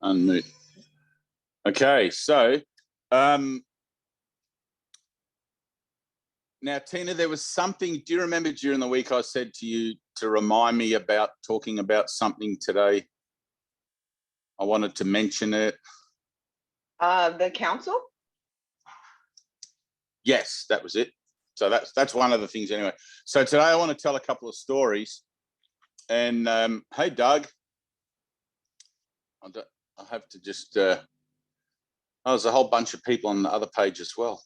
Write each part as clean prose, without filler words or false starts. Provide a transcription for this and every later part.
Unmute. Okay, so now, Tina, there was something, do you remember during the week I said to you to remind me about talking about something today? I wanted to mention it. The council? Yes, that was it. So that's one of the things anyway. So today I want to tell a couple of stories. And hey, Doug, I have to just, there's a whole bunch of people on the other page as well.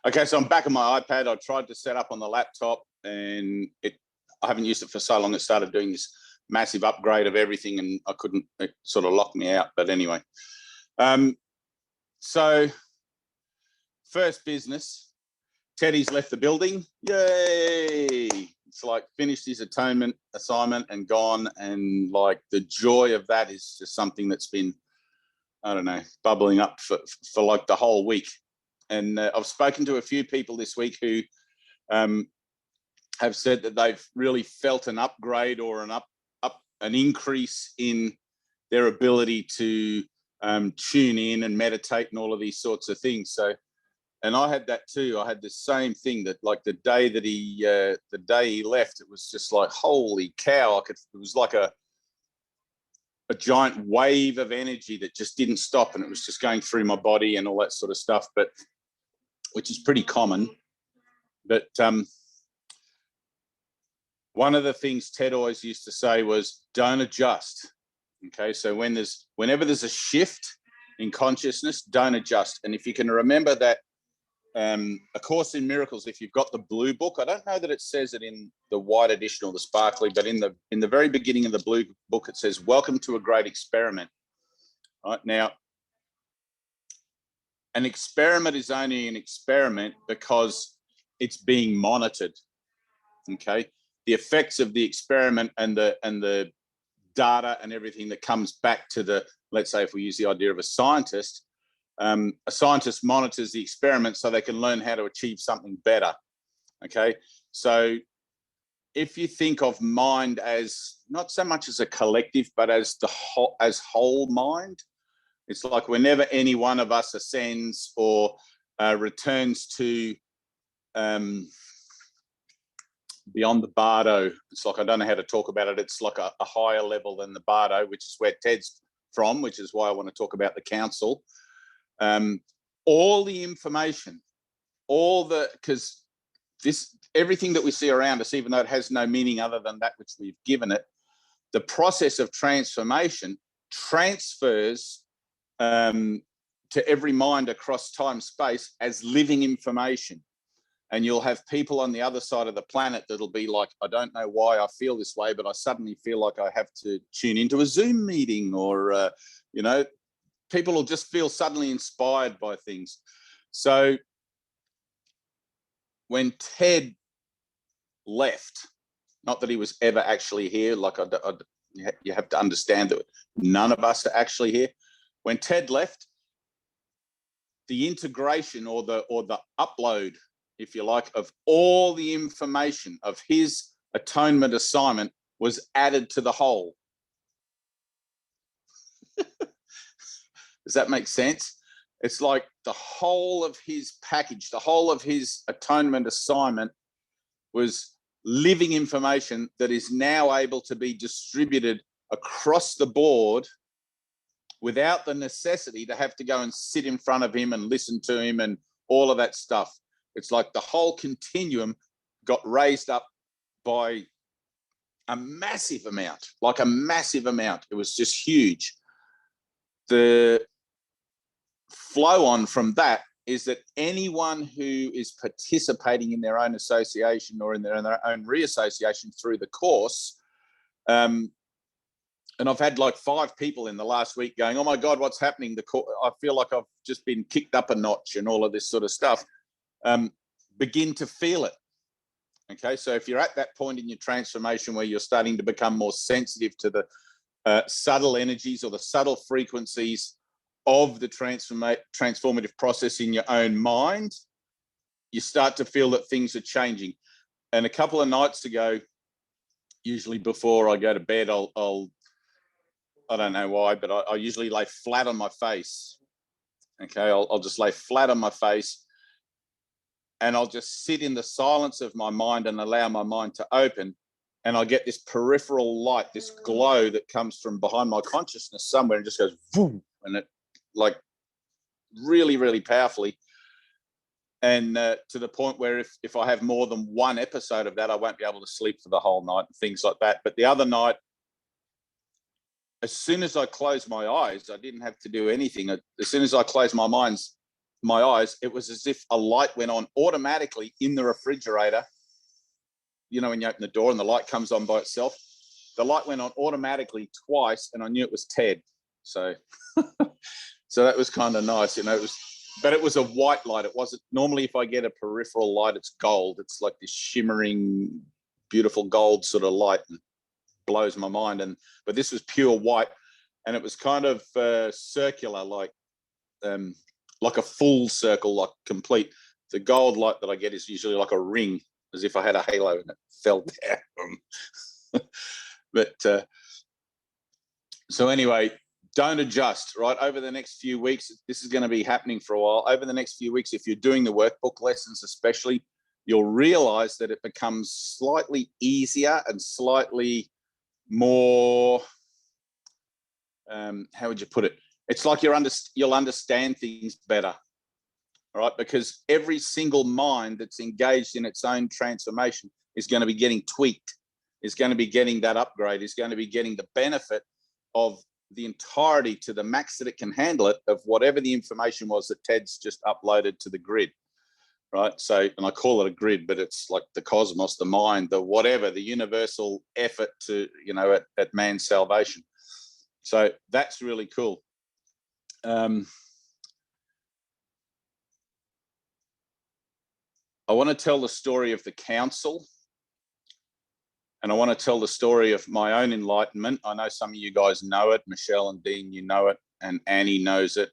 Okay, so I'm back on my iPad. I tried to set up on the laptop and I haven't used it for so long. It started doing this massive upgrade of everything and I couldn't, it sort of locked me out. But anyway, so first business, Teddy's left the building. Yay! It's like finished his atonement assignment and gone. And like the joy of that is just something that's been, I don't know, bubbling up for like the whole week. And I've spoken to a few people this week who have said that they've really felt an upgrade or an increase in their ability to tune in and meditate and all of these sorts of things. So, and I had that too. I had the same thing that like the day he left, it was just like, holy cow. It was like a giant wave of energy that just didn't stop. And it was just going through my body and all that sort of stuff. But which is pretty common. But one of the things Ted always used to say was, don't adjust. Okay, so whenever there's a shift in consciousness, don't adjust. And if you can remember that, A Course in Miracles, if you've got the blue book, I don't know that it says it in the white edition or the sparkly, but in the very beginning of the blue book, it says, welcome to a great experiment. Right now, an experiment is only an experiment because it's being monitored. Okay, the effects of the experiment and the data and everything that comes back to the, let's say if we use the idea of a scientist monitors the experiment so they can learn how to achieve something better. Okay, so if you think of mind as not so much as a collective, but as whole mind, it's like whenever any one of us ascends or returns to beyond the bardo, it's like, I don't know how to talk about it. It's like a higher level than the bardo, which is where Ted's from, which is why I want to talk about the council. All the information, because everything that we see around us, even though it has no meaning other than that which we've given it, the process of transformation transfers to every mind across time space as living information. And you'll have people on the other side of the planet that'll be like, I don't know why I feel this way, but I suddenly feel like I have to tune into a Zoom meeting, or people will just feel suddenly inspired by things. So when Ted left, not that he was ever actually here, like you have to understand that none of us are actually here. When Ted left, the integration or the upload, if you like, of all the information of his atonement assignment was added to the whole. Does that make sense? It's like the whole of his package, the whole of his atonement assignment was living information that is now able to be distributed across the board without the necessity to have to go and sit in front of him and listen to him and all of that stuff. It's like the whole continuum got raised up by a massive amount, like a massive amount. It was just huge. The flow on from that is that anyone who is participating in their own association or in their own reassociation through the course, and I've had like 5 people in the last week going, oh my God, what's happening? I feel like I've just been kicked up a notch and all of this sort of stuff. Begin to feel it. Okay, so if you're at that point in your transformation where you're starting to become more sensitive to the subtle energies or the subtle frequencies of the transformative process in your own mind, you start to feel that things are changing. And a couple of nights ago, usually before I go to bed, I'll I don't know why, but I usually lay flat on my face. Okay, I'll just lay flat on my face, and I'll just sit in the silence of my mind and allow my mind to open. And I get this peripheral light, this glow that comes from behind my consciousness somewhere and just goes boom, and it like really, really powerfully. And to the point where if I have more than one episode of that, I won't be able to sleep for the whole night and things like that. But the other night, as soon as I closed my eyes, I didn't have to do anything. As soon as I closed my eyes, it was as if a light went on automatically in the refrigerator. You know, when you open the door and the light comes on by itself, the light went on automatically twice, and I knew it was Ted. So, so that was kind of nice. You know, but it was a white light. It wasn't normally, if I get a peripheral light, it's gold. It's like this shimmering, beautiful gold sort of light, and blows my mind. But this was pure white, and it was kind of circular, like a full circle, like complete. The gold light that I get is usually like a ring, as if I had a halo and it fell down. But so anyway, don't adjust, right? Over the next few weeks, this is going to be happening for a while. Over the next few weeks, if you're doing the workbook lessons especially, you'll realize that it becomes slightly easier and slightly more, how would you put it? It's like you'll understand things better, right? Because every single mind that's engaged in its own transformation is going to be getting tweaked, is going to be getting that upgrade, is going to be getting the benefit of the entirety to the max that it can handle it, of whatever the information was that Ted's just uploaded to the grid, right? So, and I call it a grid, but it's like the cosmos, the mind, the whatever, the universal effort to, you know, at man's salvation. So that's really cool. I want to tell the story of the council, and I want to tell the story of my own enlightenment. I know some of you guys know it. Michelle and Dean, you know it, and Annie knows it.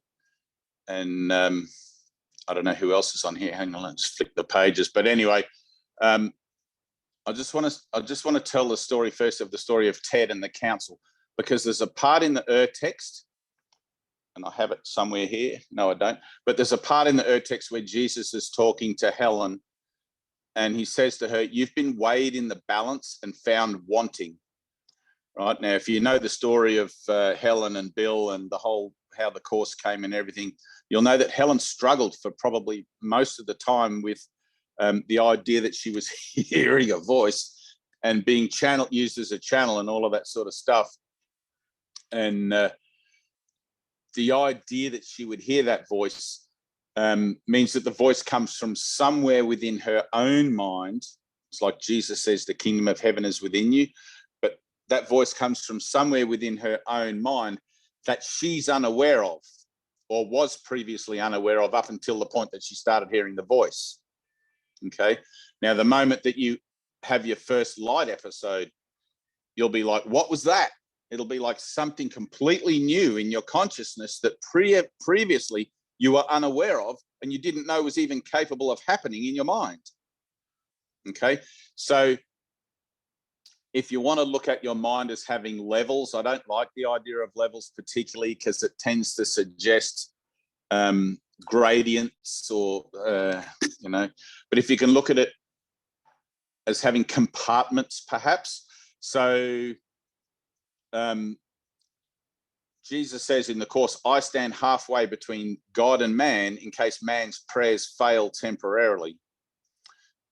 And I don't know who else is on here. Hang on, let's flick the pages. But anyway, I just want to tell the story first of the story of Ted and the council, because there's a part in the text, and I have it somewhere here. No, I don't. But there's a part in the text where Jesus is talking to Helen, and he says to her, "You've been weighed in the balance and found wanting." Right now, if you know the story of Helen and Bill and how the course came and everything, you'll know that Helen struggled for probably most of the time with the idea that she was hearing a voice and being used as a channel and all of that sort of stuff. And the idea that she would hear that voice means that the voice comes from somewhere within her own mind. It's like Jesus says, the kingdom of heaven is within you. But that voice comes from somewhere within her own mind that she's unaware of, or was previously unaware of, up until the point that she started hearing the voice. Okay. Now, the moment that you have your first light episode, you'll be like, what was that? It'll be like something completely new in your consciousness that previously you were unaware of, and you didn't know was even capable of happening in your mind. Okay. So if you want to look at your mind as having levels, I don't like the idea of levels particularly, because it tends to suggest gradients or, you know, but if you can look at it as having compartments, perhaps. So Jesus says in the course, I stand halfway between God and man in case man's prayers fail temporarily.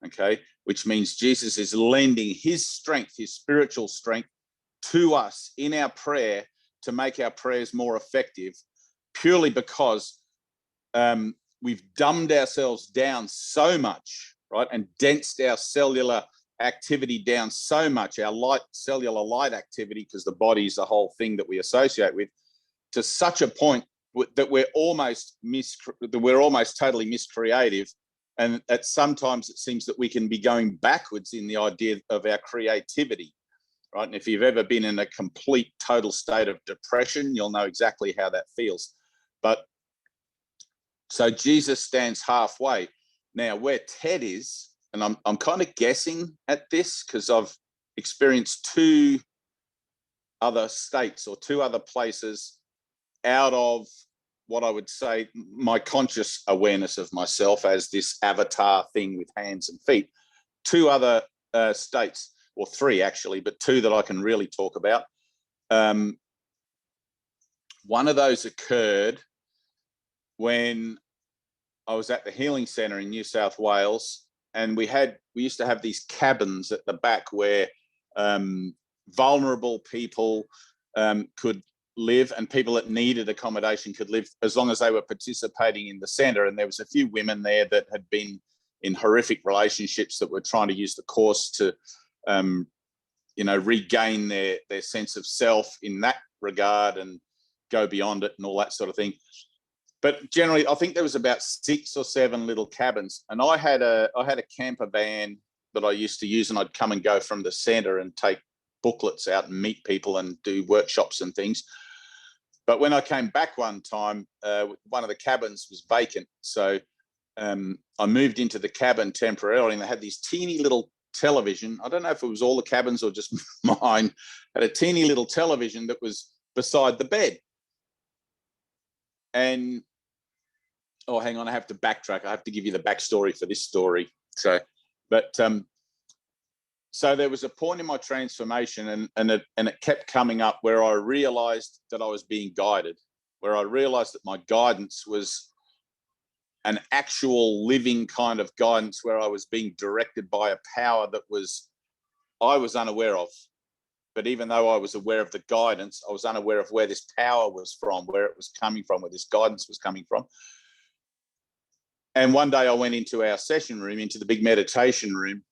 Okay, which means Jesus is lending his strength, his spiritual strength, to us in our prayer to make our prayers more effective, purely because we've dumbed ourselves down so much, right, and densed our cellular activity down so much, our cellular light activity, because the body is the whole thing that we associate with, to such a point that we're almost totally miscreative. And at sometimes it seems that we can be going backwards in the idea of our creativity, right? And if you've ever been in a complete, total state of depression, you'll know exactly how that feels. But so Jesus stands halfway. Now, where Ted is, and I'm kind of guessing at this because I've experienced two other states or 2 other places out of what I would say my conscious awareness of myself as this avatar thing with hands and feet. 2 other states, or 3 actually, but 2 that I can really talk about. One of those occurred when I was at the Healing Centre in New South Wales, and we used to have these cabins at the back where vulnerable people could live, and people that needed accommodation could live as long as they were participating in the centre. And there was a few women there that had been in horrific relationships that were trying to use the course to, regain their sense of self in that regard and go beyond it and all that sort of thing. But generally, I think there was about 6 or 7 little cabins, and I had a camper van that I used to use, and I'd come and go from the centre and take booklets out and meet people and do workshops and things. But when I came back one time, one of the cabins was vacant, so I moved into the cabin temporarily, and they had these teeny little television. I don't know if it was all the cabins or just mine, had a teeny little television that was beside the bed. And oh, hang on, I have to backtrack. I have to give you the backstory for this story. So there was a point in my transformation, and it kept coming up where I realized that I was being guided, where I realized that my guidance was an actual living kind of guidance, where I was being directed by a power that I was unaware of. But even though I was aware of the guidance, I was unaware of where this power was from, where it was coming from, where this guidance was coming from. And one day I went into our session room, into the big meditation room,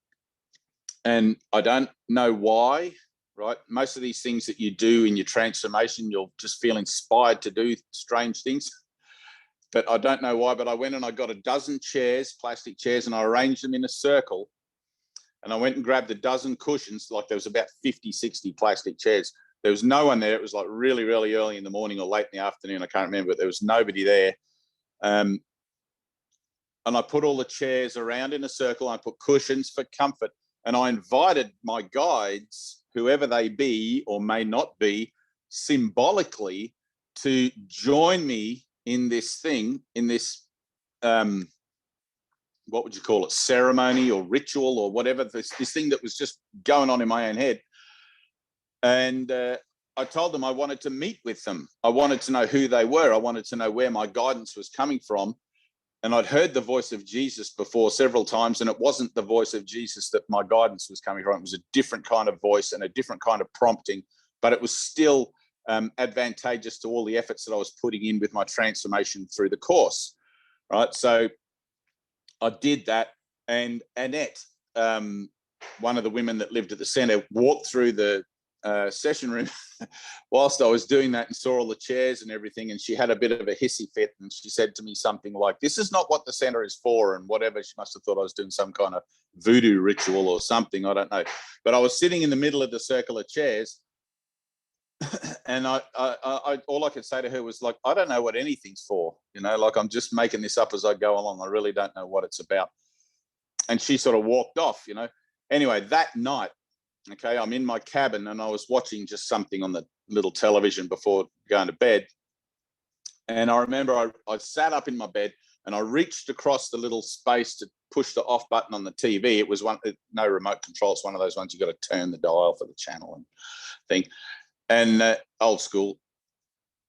and I don't know why, right? Most of these things that you do in your transformation, you'll just feel inspired to do strange things. But I don't know why, but I went and I got a dozen chairs, plastic chairs, and I arranged them in a circle. And I went and grabbed a dozen cushions, like there was about 50, 60 plastic chairs. There was no one there. It was like really, really early in the morning or late in the afternoon. I can't remember, but there was nobody there. And I put all the chairs around in a circle. I put cushions for comfort. And I invited my guides, whoever they be or may not be, symbolically to join me in this thing, in this, what would you call it, ceremony or ritual or whatever, this thing that was just going on in my own head. And I told them I wanted to meet with them. I wanted to know who they were. I wanted to know where my guidance was coming from. And I'd heard the voice of Jesus before several times, and it wasn't the voice of Jesus that my guidance was coming from. It was a different kind of voice and a different kind of prompting, but it was still advantageous to all the efforts that I was putting in with my transformation through the course, right? So I did that, and Annette, one of the women that lived at the centre, walked through the session room whilst I was doing that and saw all the chairs and everything, and she had a bit of a hissy fit, and she said to me something like, "This is not what the centre is for," and whatever. She must have thought I was doing some kind of voodoo ritual or something, I don't know. But I was sitting in the middle of the circle of chairs, and I all I could say to her was like, "I don't know what anything's for, like I'm just making this up as I go along. I really don't know what it's about." And she sort of walked off, Anyway, that night, okay, I'm in my cabin and I was watching just something on the little television before going to bed. And I remember I sat up in my bed and I reached across the little space to push the off button on the TV. It was no remote control. It's one of those ones you got to turn the dial for the channel and thing. And old school.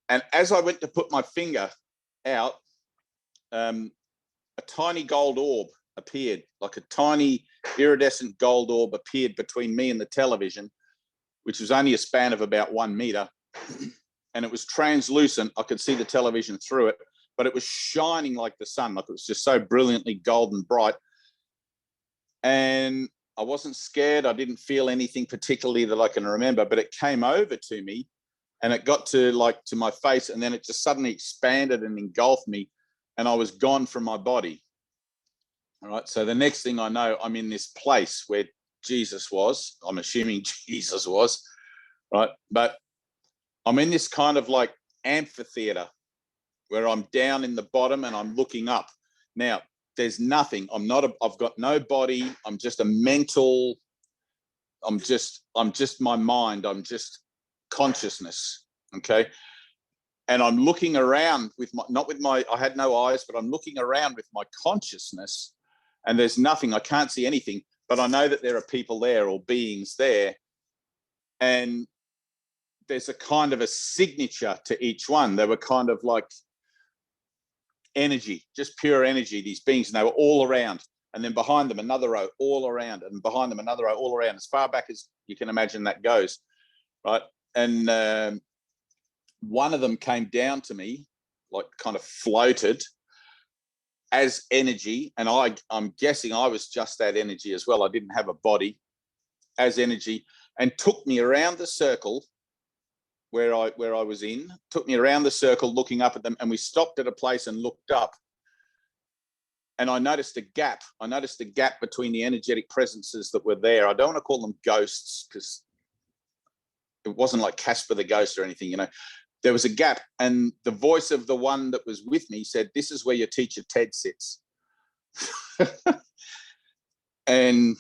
And as I went to put my finger out, a tiny gold orb appeared, like a tiny iridescent gold orb appeared between me and the television, which was only a span of about 1 meter. And it was translucent. I could see the television through it, but it was shining like the sun. Like it was just so brilliantly golden bright. And I wasn't scared. I didn't feel anything particularly that I can remember, but it came over to me and it got to my face, and then it just suddenly expanded and engulfed me, and I was gone from my body. All right. So the next thing I know, I'm in this place where Jesus was. I'm assuming Jesus was, right? But I'm in this kind of like amphitheater where I'm down in the bottom and I'm looking up. Now, there's nothing. I've got no body. I'm just a mental, I'm just my mind. I'm just consciousness. Okay. And I'm looking around with my, not with my, I had no eyes, but I'm looking around with my consciousness, and there's nothing, I can't see anything, but I know that there are people there or beings there. And there's a kind of a signature to each one. They were kind of like energy, just pure energy, these beings, and they were all around. And then behind them, another row all around, and behind them, another row all around, as far back as you can imagine that goes, right? And one of them came down to me, like kind of floated as energy. And I'm guessing I was just that energy as well. I didn't have a body, as energy, and took me around the circle where I was in, took me around the circle looking up at them. And we stopped at a place and looked up. And I noticed a gap. I noticed a gap between the energetic presences that were there. I don't want to call them ghosts, because it wasn't like Casper the Ghost or anything, you know. There was a gap, and the voice of the one that was with me said, "This is where your teacher Ted sits." And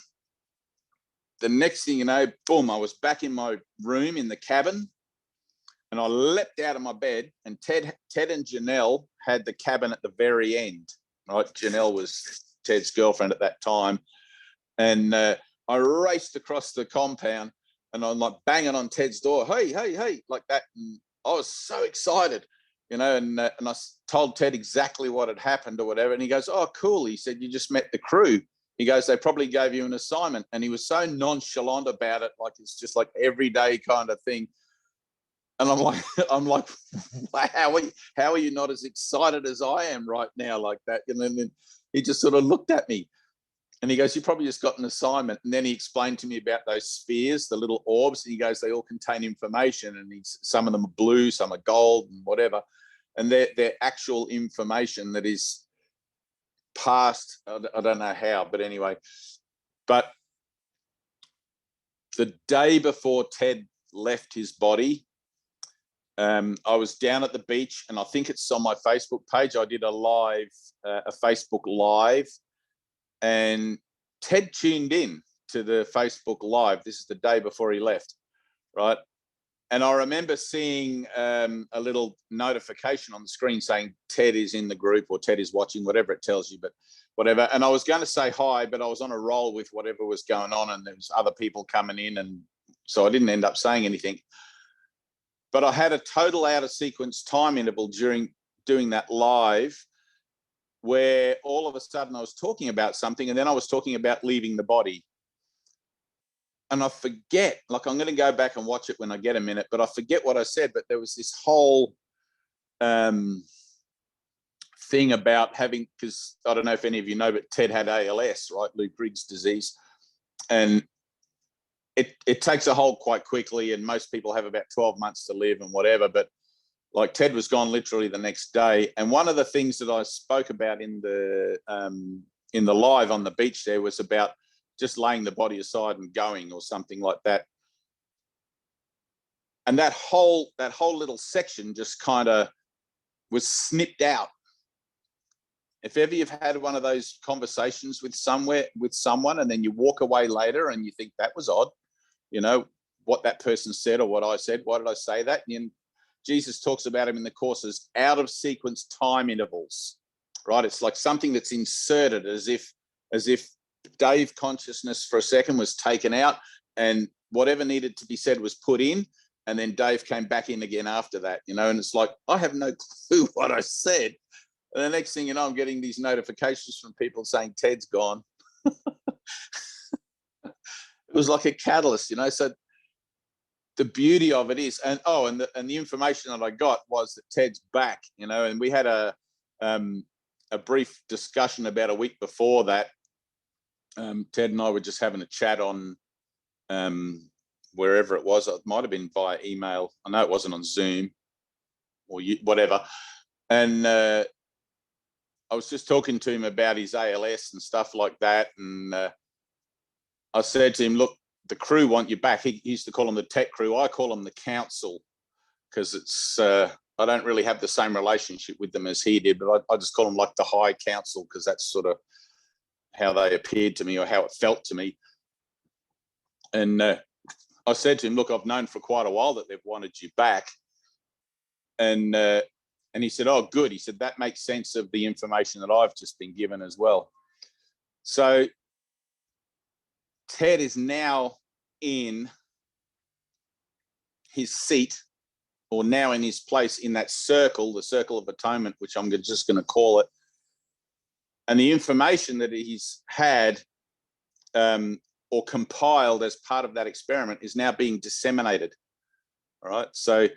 the next thing you know, boom, I was back in my room in the cabin, and I leapt out of my bed, and Ted and Janelle had the cabin at the very end, right? Janelle was Ted's girlfriend at that time. And I raced across the compound, and I'm like banging on Ted's door, hey, like that. And I was so excited, you know, and I told Ted exactly what had happened or whatever. And he goes, "Oh, cool." He said, "You just met the crew." He goes, "They probably gave you an assignment." And he was so nonchalant about it, like it's just like everyday kind of thing. And I'm like, wow, how are you not as excited as I am right now, like that? And then he just sort of looked at me, and he goes, "You probably just got an assignment." And then he explained to me about those spheres, the little orbs. And he goes, "They all contain information, and some of them are blue, some are gold, and whatever. And they're actual information that is passed. I don't know how, but anyway." But the day before Ted left his body, I was down at the beach, and I think it's on my Facebook page. I did a Facebook Live, and Ted tuned in to the Facebook Live. This is the day before he left, right? And I remember seeing a little notification on the screen saying Ted is in the group, or Ted is watching, whatever it tells you, but whatever. And I was going to say hi, but I was on a roll with whatever was going on, and there was other people coming in, and so I didn't end up saying anything. But I had a total out of sequence time interval during doing that live, where all of a sudden I was talking about something, and then I was talking about leaving the body. And I forget, like I'm going to go back and watch it when I get a minute, but I forget what I said. But there was this whole thing about having, because I don't know if any of you know, but Ted had ALS, right? Lou Gehrig's disease. And it takes a hold quite quickly, and most people have about 12 months to live and whatever. But like Ted was gone literally the next day. And one of the things that I spoke about in the live on the beach there was about just laying the body aside and going, or something like that. And that whole little section just kind of was snipped out. If ever you've had one of those conversations with someone, and then you walk away later and you think that was odd, you know, what that person said or what I said, why did I say that? And Jesus talks about him in the Course as out of sequence time intervals, right? It's like something that's inserted, as if Dave consciousness for a second was taken out, and whatever needed to be said was put in, and then Dave came back in again after that, you know. And it's like, I have no clue what I said. And the next thing you know, I'm getting these notifications from people saying Ted's gone. It was like a catalyst, you know. So the beauty of it is, and the information that I got was that Ted's back, you know. And we had a brief discussion about a week before that. Ted and I were just having a chat on wherever it was. It might have been via email. I know it wasn't on Zoom or whatever. And I was just talking to him about his ALS and stuff like that. And I said to him, look, the crew want you back. He used to call them the tech crew. I call them the council, because it's I don't really have the same relationship with them as he did, but I just call them like the high council, because that's sort of how they appeared to me, or how it felt to me. And I said to him, look, I've known for quite a while that they've wanted you back. And he said, oh, good. He said, that makes sense of the information that I've just been given as well. So Ted is now in his seat, or now in his place in that circle, the circle of atonement, which I'm just going to call it. And the information that he's had or compiled as part of that experiment is now being disseminated. All right. So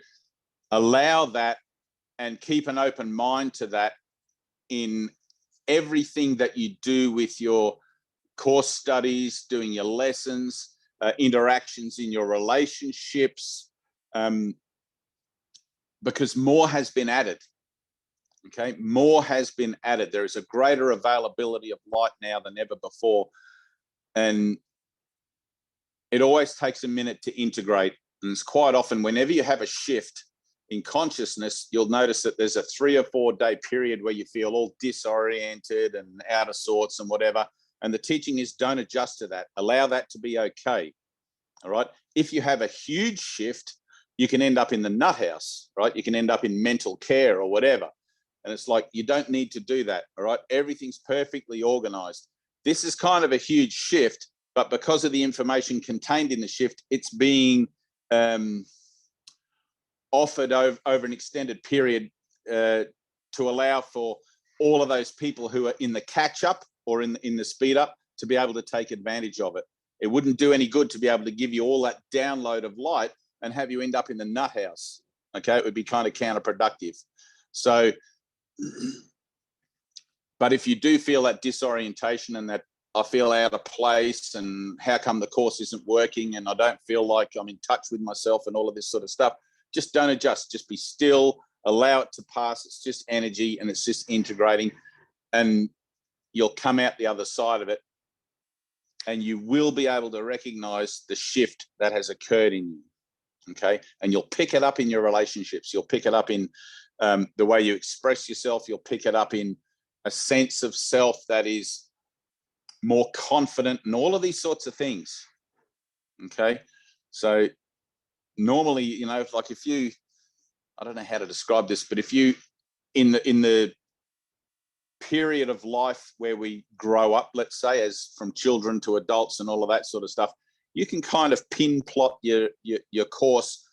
allow that and keep an open mind to that in everything that you do with your course studies, doing your lessons, interactions in your relationships, because more has been added. Okay, more has been added. There is a greater availability of light now than ever before. And it always takes a minute to integrate. And it's quite often, whenever you have a shift in consciousness, you'll notice that there's a 3 or 4 day period where you feel all disoriented and out of sorts and whatever. And the teaching is don't adjust to that. Allow that to be okay. All right. If you have a huge shift, you can end up in the nut house, right? You can end up in mental care or whatever. And it's like, you don't need to do that. All right. Everything's perfectly organized. This is kind of a huge shift, but because of the information contained in the shift, it's being offered over an extended period to allow for all of those people who are in the catch up or in the speed up to be able to take advantage of it. It wouldn't do any good to be able to give you all that download of light and have you end up in the nut house. Okay, it would be kind of counterproductive. So, but if you do feel that disorientation and that I feel out of place and how come the course isn't working and I don't feel like I'm in touch with myself and all of this sort of stuff, just don't adjust. Just be still, allow it to pass. It's just energy and it's just integrating, and you'll come out the other side of it and you will be able to recognize the shift that has occurred in you. Okay. And you'll pick it up in your relationships. You'll pick it up in the way you express yourself. You'll pick it up in a sense of self that is more confident and all of these sorts of things. Okay. So normally, you know, like if you, I don't know how to describe this, but if you, in the period of life where we grow up, let's say, as from children to adults and all of that sort of stuff, you can kind of pin plot your course.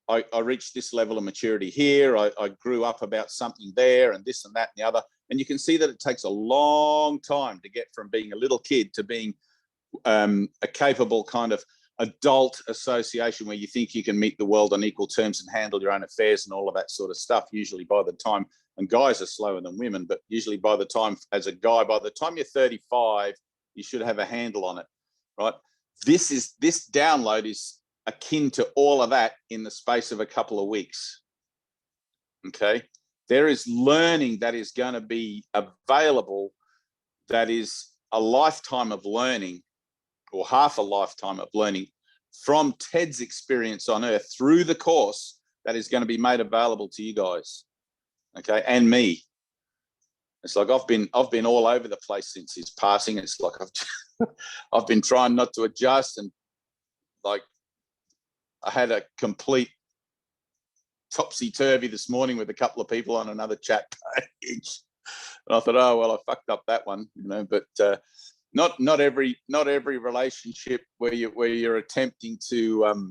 I reached this level of maturity here. I grew up about something there and this and that and the other. And you can see that it takes a long time to get from being a little kid to being a capable kind of adult association where you think you can meet the world on equal terms and handle your own affairs and all of that sort of stuff. Usually by the time, and guys are slower than women, but usually by the time, as a guy, by the time you're 35, you should have a handle on it, right? This download is akin to all of that in the space of a couple of weeks. Okay. There is learning that is going to be available that is a lifetime of learning, or half a lifetime of learning from Ted's experience on earth through the course that is going to be made available to you guys. Okay. And me. It's like I've been all over the place since his passing. It's like I've been trying not to adjust, and like I had a complete topsy-turvy this morning with a couple of people on another chat page. And I thought, oh well, I fucked up that one, you know, but not every relationship where you're attempting to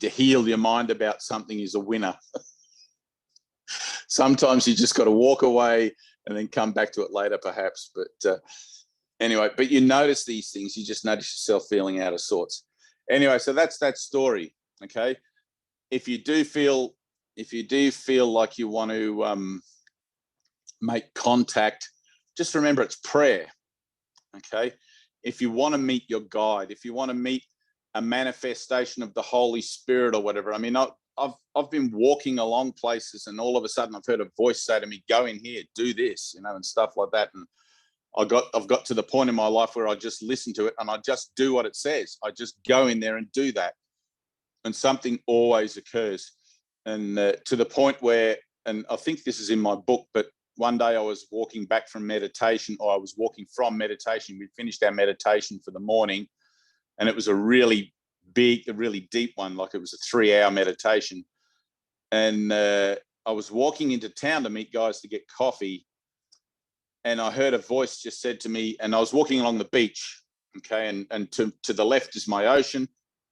heal your mind about something is a winner. Sometimes you just got to walk away and then come back to it later, perhaps. But anyway, but you notice these things. You just notice yourself feeling out of sorts. Anyway, so that's that story. Okay. If you do feel like you want to make contact, just remember it's prayer. Okay. If you want to meet your guide, if you want to meet a manifestation of the Holy Spirit or whatever, I mean, I've been walking along places and all of a sudden I've heard a voice say to me, go in here, do this, you know, and stuff like that. And I've got to the point in my life where I just listen to it and I just do what it says. I just go in there and do that. And something always occurs. And to the point where, and I think this is in my book, but one day I was walking back from meditation, or I was walking from meditation. We finished our meditation for the morning. And it was a really big, a really deep one, like it was a 3-hour meditation. And I was walking into town to meet guys to get coffee, and I heard a voice just said to me, and I was walking along the beach, okay, and to the left is my ocean,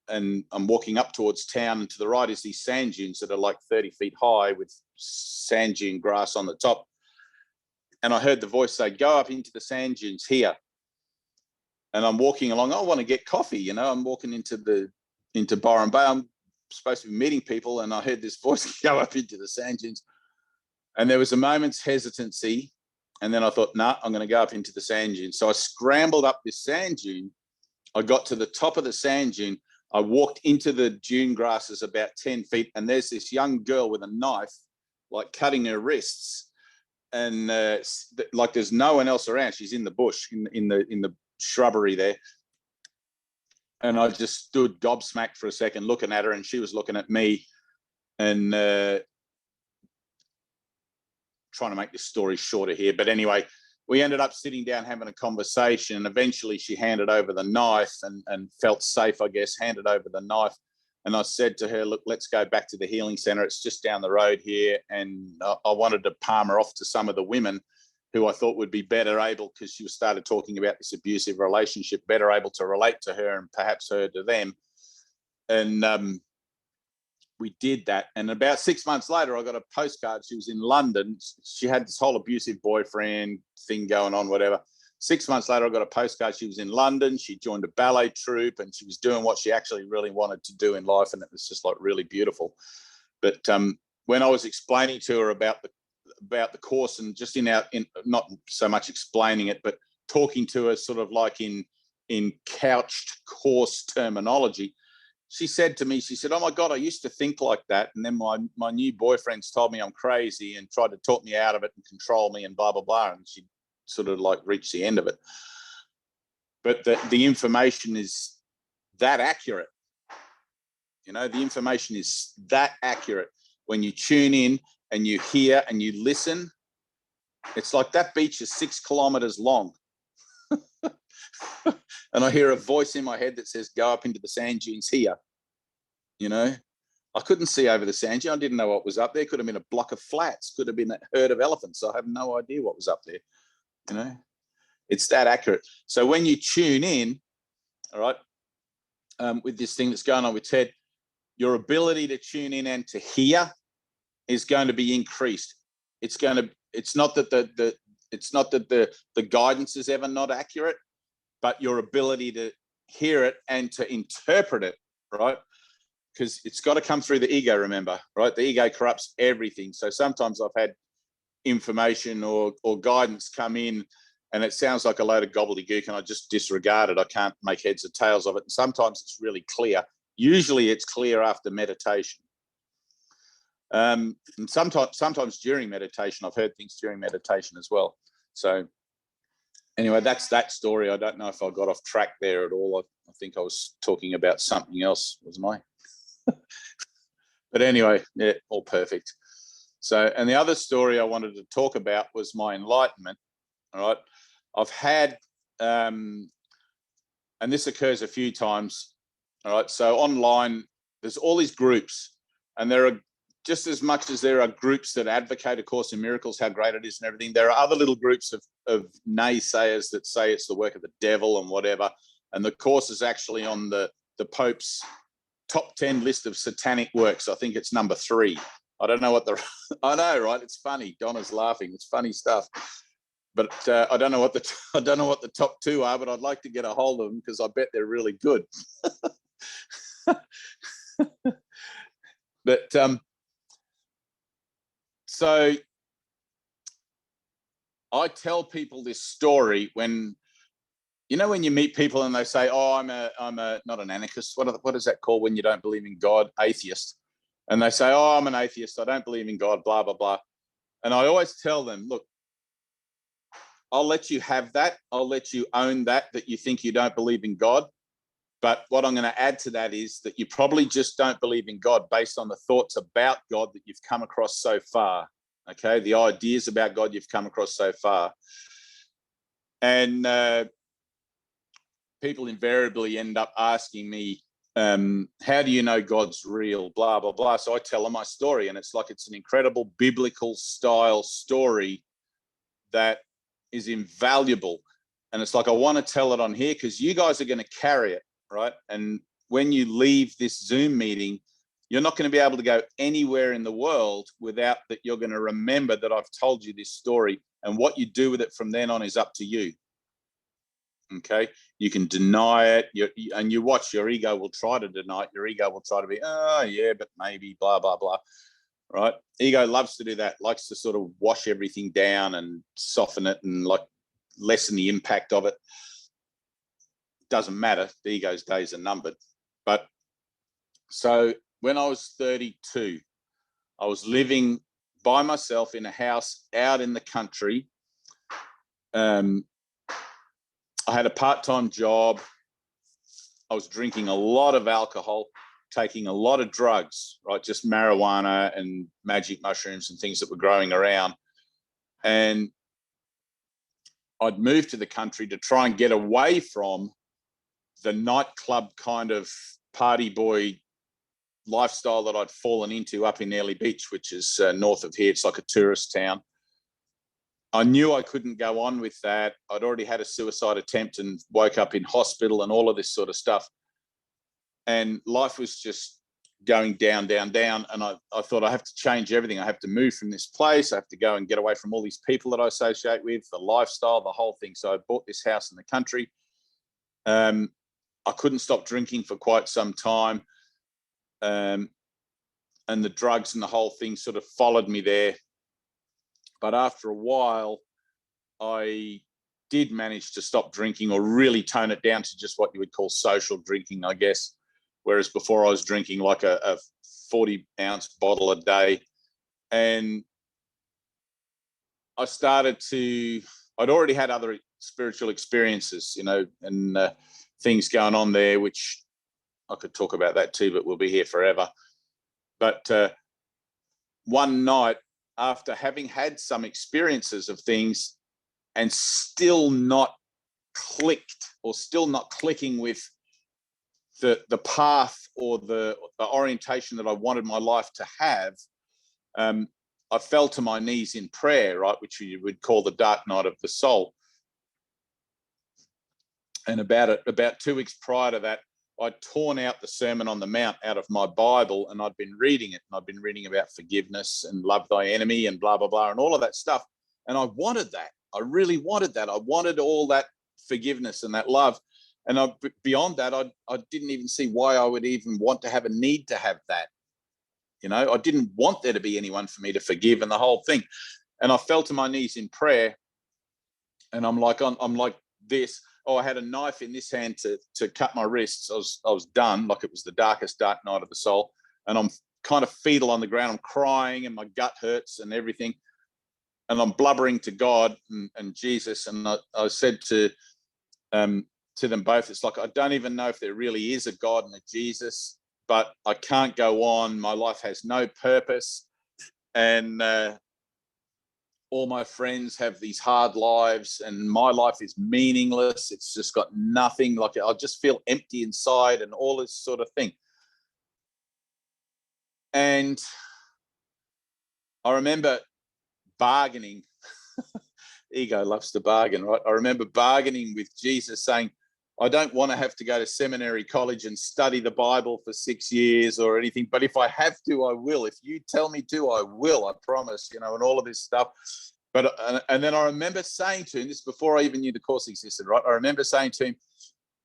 and I'm walking up towards town, and to the right is these sand dunes that are like 30 feet high with sand dune grass on the top. And I heard the voice say, go up into the sand dunes here. And I'm walking along, I want to get coffee, you know, I'm walking into Byron Bay, I'm supposed to be meeting people, and I heard this voice go up into the sand dunes. And there was a moment's hesitancy, and then I thought, nah, I'm going to go up into the sand dune. So I scrambled up this sand dune. I got to the top of the sand dune. I walked into the dune grasses about 10 feet, and there's this young girl with a knife, like cutting her wrists. And like there's no one else around. She's in the bush, in the shrubbery there. And I just stood gobsmacked for a second looking at her, and she was looking at me. And trying to make this story shorter here, but anyway, we ended up sitting down having a conversation, and eventually she handed over the knife and felt safe, I guess, handed over the knife. And I said to her, look, let's go back to the healing center. It's just down the road here. And I wanted to palm her off to some of the women who I thought would be better able, because she started talking about this abusive relationship, better able to relate to her and perhaps her to them. And we did that. And about 6 months later, I got a postcard. She was in London. She had this whole abusive boyfriend thing going on, whatever. 6 months later, I got a postcard. She was in London. She joined a ballet troupe, and she was doing what she actually really wanted to do in life. And it was just like really beautiful. But when I was explaining to her about the course, and just in not so much explaining it, but talking to her sort of like in couched course terminology, she said to me, she said, oh my God, I used to think like that. And then my new boyfriends told me I'm crazy and tried to talk me out of it and control me and blah, blah, blah. And she sort of like reached the end of it. But the information is that accurate. You know, the information is that accurate. When you tune in and you hear and you listen, it's like that beach is 6 kilometers long. And I hear a voice in my head that says, go up into the sand dunes here. You know, I couldn't see over the sand dune. I didn't know what was up there. Could have been a block of flats, could have been a herd of elephants. I have no idea what was up there. You know, it's that accurate. So when you tune in, all right, with this thing that's going on with Ted, your ability to tune in and to hear is going to be increased. It's not that the guidance is ever not accurate, but your ability to hear it and to interpret it, right? Because it's got to come through the ego, remember, right? The ego corrupts everything. So sometimes I've had information or guidance come in and it sounds like a load of gobbledygook and I just disregard it. I can't make heads or tails of it. And sometimes it's really clear. Usually it's clear after meditation. And sometimes during meditation, I've heard things during meditation as well. So anyway, that's that story. I don't know if I got off track there at all. I think I was talking about something else, wasn't I? But anyway, yeah, all perfect. So, and the other story I wanted to talk about was my enlightenment. All right. I've had, and this occurs a few times. All right. So online, there's all these groups, and there are, just as much as there are groups that advocate A Course in Miracles, how great it is and everything, there are other little groups of naysayers that say it's the work of the devil and whatever. And the Course is actually on the Pope's top 10 list of satanic works. I think it's number 3. I don't know what I know, right? It's funny. Donna's laughing. It's funny stuff. But I don't know what the top 2 are, but I'd like to get a hold of them because I bet they're really good. But so I tell people this story when, you know, when you meet people and they say, oh, I'm a not an anarchist. What is that called when you don't believe in God? Atheist. And they say, oh, I'm an atheist. I don't believe in God, blah, blah, blah. And I always tell them, look, I'll let you have that. I'll let you own that you think you don't believe in God. But what I'm going to add to that is that you probably just don't believe in God based on the thoughts about God that you've come across so far. Okay. The ideas about God you've come across so far. And people invariably end up asking me, how do you know God's real, blah, blah, blah. So I tell them my story, and it's like it's an incredible biblical style story that is invaluable. And it's like, I want to tell it on here because you guys are going to carry it, right? And when you leave this Zoom meeting, you're not going to be able to go anywhere in the world without that you're going to remember that I've told you this story, and what you do with it from then on is up to you. Okay, you can deny it, and you watch, your ego will try to deny it. Your ego will try to be, oh yeah, but maybe, blah, blah, blah, right? Ego loves to do that, likes to sort of wash everything down and soften it and like lessen the impact of it. Doesn't matter, the ego's days are numbered. But so when I was 32, I was living by myself in a house out in the country. I had a part-time job. I was drinking a lot of alcohol, taking a lot of drugs, right? Just marijuana and magic mushrooms and things that were growing around. And I'd moved to the country to try and get away from the nightclub kind of party boy lifestyle that I'd fallen into up in Airlie Beach, which is north of here. It's like a tourist town. I knew I couldn't go on with that. I'd already had a suicide attempt and woke up in hospital and all of this sort of stuff. And life was just going down, down, down. And I thought, I have to change everything. I have to move from this place. I have to go and get away from all these people that I associate with, the lifestyle, the whole thing. So I bought this house in the country. I couldn't stop drinking for quite some time. And the drugs and the whole thing sort of followed me there. But after a while, I did manage to stop drinking, or really tone it down to just what you would call social drinking, I guess. Whereas before I was drinking like a 40-ounce bottle a day. And I started to, I'd already had other spiritual experiences, and things going on there, which I could talk about that too, but we'll be here forever. But one night, after having had some experiences of things and still not clicked, or still not clicking with the path or the orientation that I wanted my life to have, I fell to my knees in prayer, right, which you would call the dark night of the soul. And about 2 weeks prior to that, I'd torn out the Sermon on the Mount out of my Bible, and I'd been reading it, and I'd been reading about forgiveness and love thy enemy and blah, blah, blah, and all of that stuff. And I wanted that. I really wanted that. I wanted all that forgiveness and that love. And beyond that, I didn't even see why I would even want to have a need to have that. I didn't want there to be anyone for me to forgive and the whole thing. And I fell to my knees in prayer, and I'm like this. Oh, I had a knife in this hand to cut my wrists. I was done, like it was the darkest dark night of the soul. And I'm kind of fetal on the ground. I'm crying and my gut hurts and everything. And I'm blubbering to God and Jesus. And I said to them both, it's like, I don't even know if there really is a God and a Jesus, but I can't go on. My life has no purpose. And all my friends have these hard lives, and my life is meaningless. It's just got nothing. Like, I just feel empty inside and all this sort of thing. And I remember bargaining. Ego loves to bargain, right? I remember bargaining with Jesus, saying, I don't want to have to go to seminary college and study the Bible for 6 years or anything, but if I have to, I will. If you tell me to, I will, I promise, and all of this stuff. But, and then I remember saying to him, this before I even knew the course existed, right? I remember saying to him,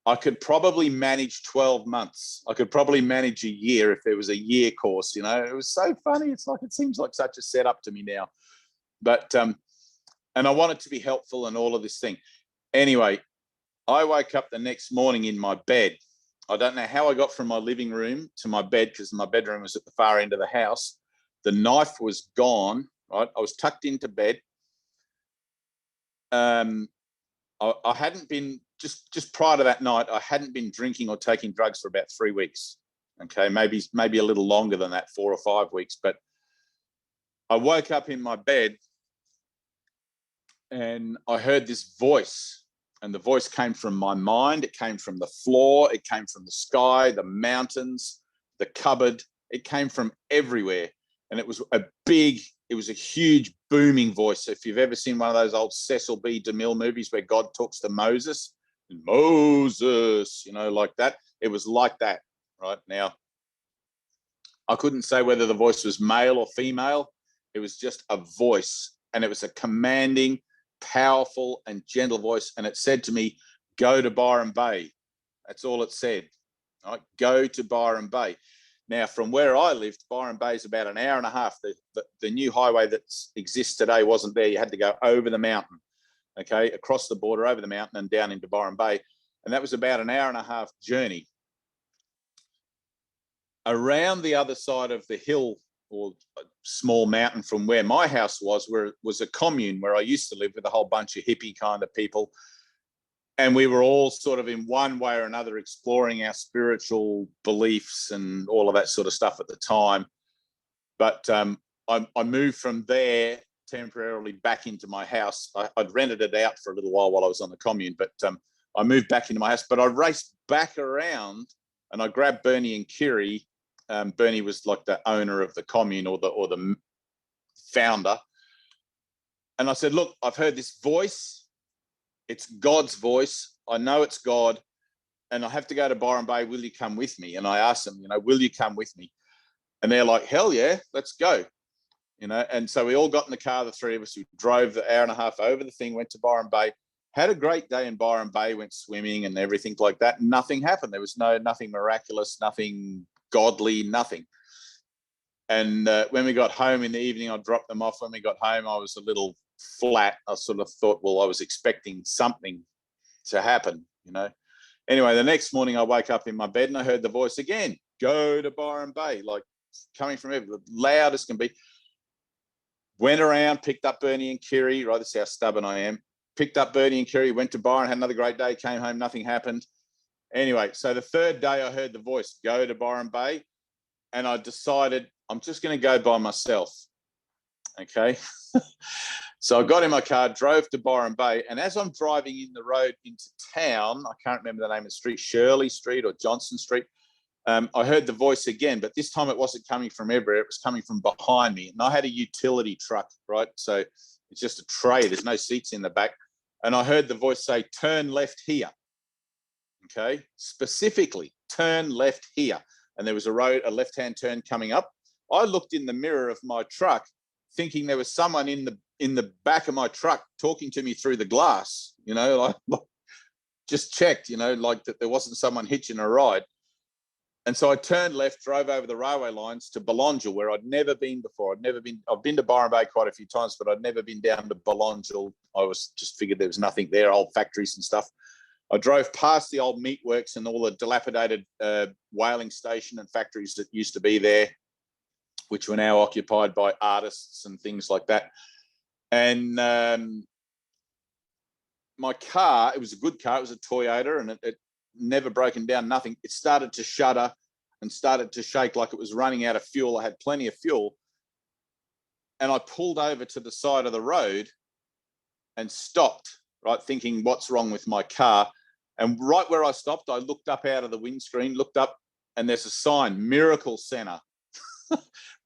I could probably manage 12 months. I could probably manage a year if there was a year course, It was so funny. It's like, it seems like such a setup to me now. But, and I wanted to be helpful and all of this thing. Anyway, I woke up the next morning in my bed. I don't know how I got from my living room to my bed, because my bedroom was at the far end of the house. The knife was gone, right? I was tucked into bed. I hadn't been, just prior to that night, I hadn't been drinking or taking drugs for about 3 weeks. Okay, maybe a little longer than that, 4 or 5 weeks. But I woke up in my bed and I heard this voice. And the voice came from my mind. It came from the floor. It came from the sky, the mountains, the cupboard. It came from everywhere. And it was a huge booming voice. If you've ever seen one of those old Cecil B. DeMille movies where God talks to Moses, Moses, like that, it was like that right now. I couldn't say whether the voice was male or female. It was just a voice, and it was a commanding, powerful and gentle voice. And it said to me, go to Byron Bay. That's all it said. Right? Go to Byron Bay. Now, from where I lived, Byron Bay is about an hour and a half. The new highway that exists today wasn't there. You had to go over the mountain, okay, across the border, over the mountain and down into Byron Bay. And that was about an hour and a half journey. Around the other side of the hill, or a small mountain from where my house was, where it was a commune where I used to live with a whole bunch of hippie kind of people. And we were all sort of in one way or another exploring our spiritual beliefs and all of that sort of stuff at the time. But I moved from there temporarily back into my house. I'd rented it out for a little while I was on the commune, but I moved back into my house. But I raced back around and I grabbed Bernie and Kiri. Bernie was like the owner of the commune, or the founder. And I said, look, I've heard this voice. It's God's voice. I know it's God. And I have to go to Byron Bay. Will you come with me? And I asked them, will you come with me? And they're like, hell yeah, let's go. And so we all got in the car, the three of us. We drove the hour and a half over the thing, went to Byron Bay, had a great day in Byron Bay, went swimming and everything like that. Nothing happened. There was nothing miraculous, nothing godly, nothing. And when we got home in the evening, I dropped them off. When we got home, I was a little flat. I sort of thought, well, I was expecting something to happen, Anyway, the next morning I woke up in my bed and I heard the voice again, go to Byron Bay, like coming from everywhere, loud as can be. Went around, picked up Bernie and Kiri, right? That's how stubborn I am. Picked up Bernie and Kiri, went to Byron, had another great day, came home, nothing happened. Anyway, so the third day I heard the voice, go to Byron Bay, and I decided I'm just going to go by myself, okay? So I got in my car, drove to Byron Bay, and as I'm driving in the road into town, I can't remember the name of the street, Shirley Street or Johnson Street, I heard the voice again, but this time it wasn't coming from everywhere. It was coming from behind me. And I had a utility truck, right? So it's just a tray. There's no seats in the back. And I heard the voice say, turn left here. Okay? Specifically, turn left here. And there was a left-hand turn coming up. I looked in the mirror of my truck thinking there was someone in the back of my truck talking to me through the glass, like just checked, like that there wasn't someone hitching a ride. And so I turned left, drove over the railway lines to Belongil, where I'd never been before. I've been to Byron Bay quite a few times, but I'd never been down to Belongil. I just figured there was nothing there, old factories and stuff. I drove past the old meatworks and all the dilapidated whaling station and factories that used to be there, which were now occupied by artists and things like that. And my car, it was a good car. It was a Toyota, and it never broken down, nothing. It started to shudder and started to shake like it was running out of fuel. I had plenty of fuel. And I pulled over to the side of the road and stopped, right, thinking, what's wrong with my car? And right where I stopped, I looked up out of the windscreen, looked up, and there's a sign, Miracle Center.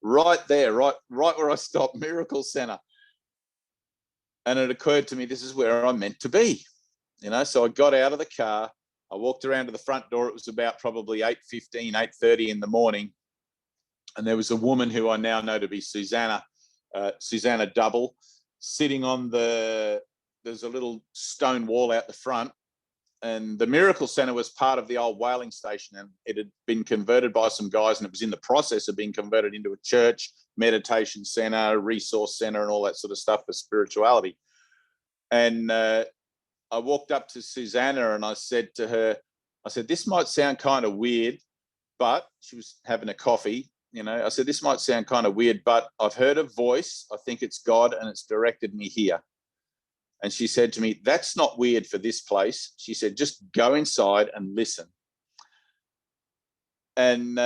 Right there, right where I stopped, Miracle Center. And it occurred to me, this is where I'm meant to be. So I got out of the car. I walked around to the front door. It was about probably 8:15, 8:30 in the morning. And there was a woman who I now know to be Susanna Double, sitting on there's a little stone wall out the front. And the Miracle Center was part of the old whaling station, and it had been converted by some guys, and it was in the process of being converted into a church, meditation center, resource center, and all that sort of stuff for spirituality. And I walked up to Susanna and I said to her, this might sound kind of weird, but she was having a coffee, I said, this might sound kind of weird, but I've heard a voice. I think it's God, and it's directed me here. And she said to me, that's not weird for this place. She said, just go inside and listen. And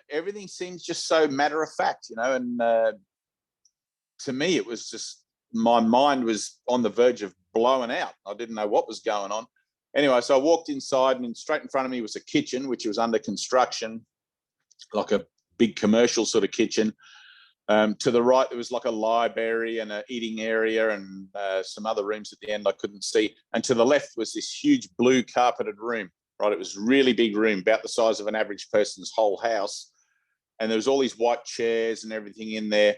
everything seems just so matter of fact, and to me, it was just, my mind was on the verge of blowing out. I didn't know what was going on. Anyway, so I walked inside, and straight in front of me was a kitchen, which was under construction, like a big commercial sort of kitchen. To the right, there was like a library and an eating area and some other rooms at the end I couldn't see. And to the left was this huge blue carpeted room, right? It was a really big room, about the size of an average person's whole house. And there was all these white chairs and everything in there.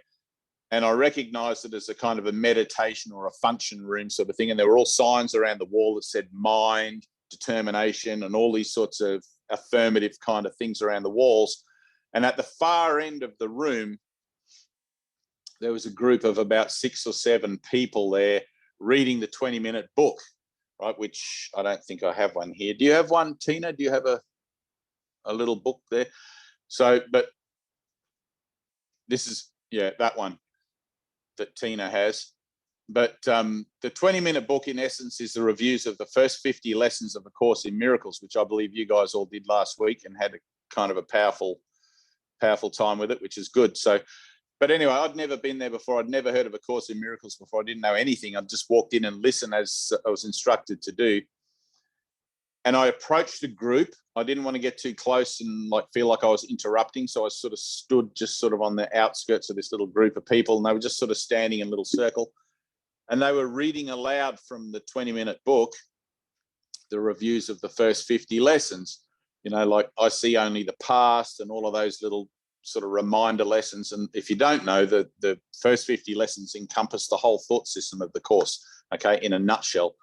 And I recognized it as a kind of a meditation or a function room sort of thing. And there were all signs around the wall that said mind, determination, and all these sorts of affirmative kind of things around the walls. And at the far end of the room, there was a group of about 6 or 7 people there reading the 20-minute book, right? Which I don't think I have one here. Do you have one, Tina? Do you have a little book there? So, but this is, yeah, that one that Tina has. But the 20-minute book, in essence, is the reviews of the first 50 lessons of A Course in Miracles, which I believe you guys all did last week and had a kind of a powerful time with it, which is good. So, but anyway, I'd never been there before. I'd never heard of A Course in Miracles before. I didn't know anything. I just walked in and listened as I was instructed to do. And I approached the group. I didn't want to get too close and like feel like I was interrupting. So I sort of stood just sort of on the outskirts of this little group of people, and they were just sort of standing in a little circle. And they were reading aloud from the 20-minute book, the reviews of the first 50 lessons. You know, like I see only the past and all of those little sort of reminder lessons. And if you don't know, the first 50 lessons encompass the whole thought system of the course, okay, in a nutshell.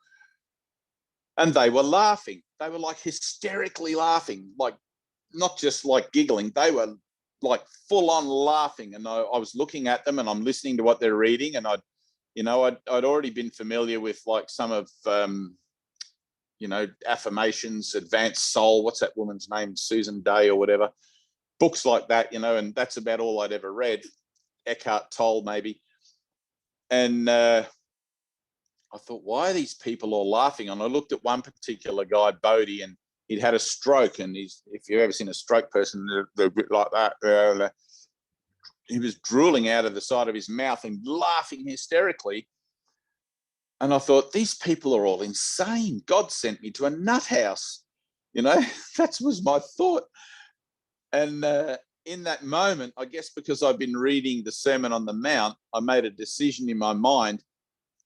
And they were laughing. They were like hysterically laughing, like not just like giggling. They were like full on laughing. And I was looking at them and I'm listening to what they're reading. And I'd already been familiar with like some of, affirmations, advanced soul. What's that woman's name? Susan Day or whatever. Books like that, and that's about all I'd ever read. Eckhart Tolle, maybe. And I thought, why are these people all laughing? And I looked at one particular guy, Bodhi, and he'd had a stroke. And if you've ever seen a stroke person, they're a bit like that. He was drooling out of the side of his mouth and laughing hysterically. And I thought, these people are all insane. God sent me to a nut house. That was my thought. And in that moment, I guess because I've been reading the Sermon on the Mount, I made a decision in my mind.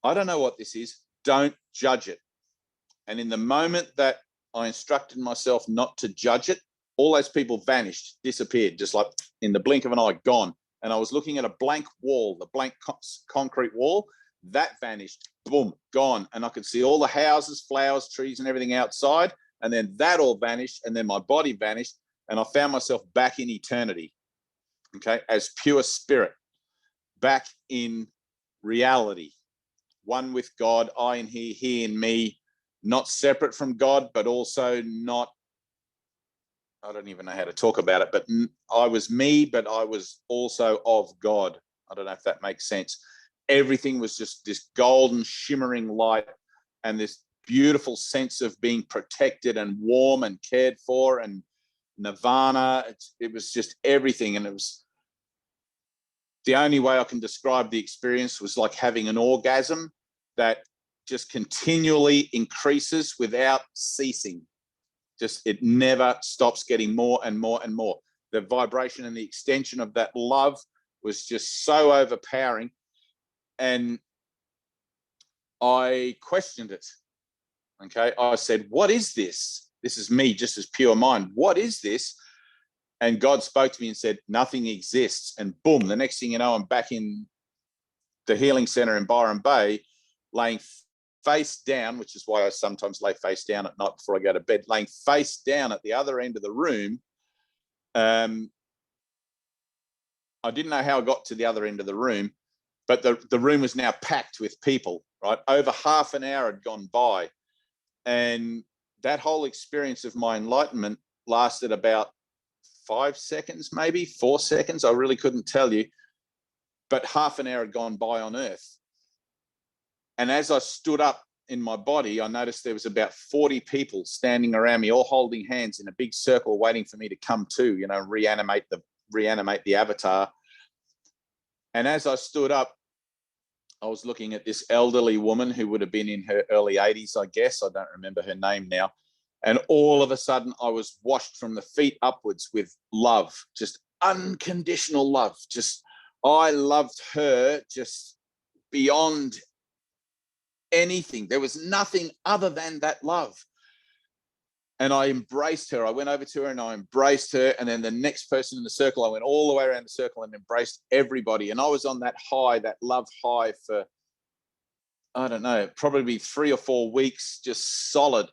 I don't know what this is. Don't judge it. And in the moment that I instructed myself not to judge it, all those people vanished, disappeared, just like in the blink of an eye, gone. And I was looking at a blank wall, the blank concrete wall, that vanished, boom, gone. And I could see all the houses, flowers, trees, and everything outside. And then that all vanished, and then my body vanished. And I found myself back in eternity, okay, as pure spirit, back in reality, one with God, I and he and me, not separate from God, but also not, I don't even know how to talk about it, but I was me, but I was also of God. I don't know if that makes sense. Everything was just this golden, shimmering light and this beautiful sense of being protected and warm and cared for and nirvana. It was just everything. And it was the only way I can describe the experience was like having an orgasm that just continually increases without ceasing. Just it never stops getting more and more and more. The vibration and the extension of that love was just so overpowering. And I questioned it. Okay. I said, what is this? This is me, just as pure mind. What is this? And God spoke to me and said, nothing exists. And boom, the next thing you know, I'm back in the healing center in Byron Bay, laying face down, which is why I sometimes lay face down at night before I go to bed, laying face down at the other end of the room. I didn't know how I got to the other end of the room, but the room was now packed with people, right? Over half an hour had gone by. And that whole experience of my enlightenment lasted about 5 seconds, maybe 4 seconds. I really couldn't tell you, but half an hour had gone by on earth. And as I stood up in my body, I noticed there was about 40 people standing around me, all holding hands in a big circle, waiting for me to come to, reanimate the avatar. And as I stood up, I was looking at this elderly woman who would have been in her early 80s, I guess. I don't remember her name now. And all of a sudden, I was washed from the feet upwards with love, just unconditional love. Just, I loved her just beyond anything. There was nothing other than that love. And I embraced her. I went over to her and I embraced her. And then the next person in the circle, I went all the way around the circle and embraced everybody. And I was on that high, that love high for, I don't know, probably 3 or 4 weeks, just solid.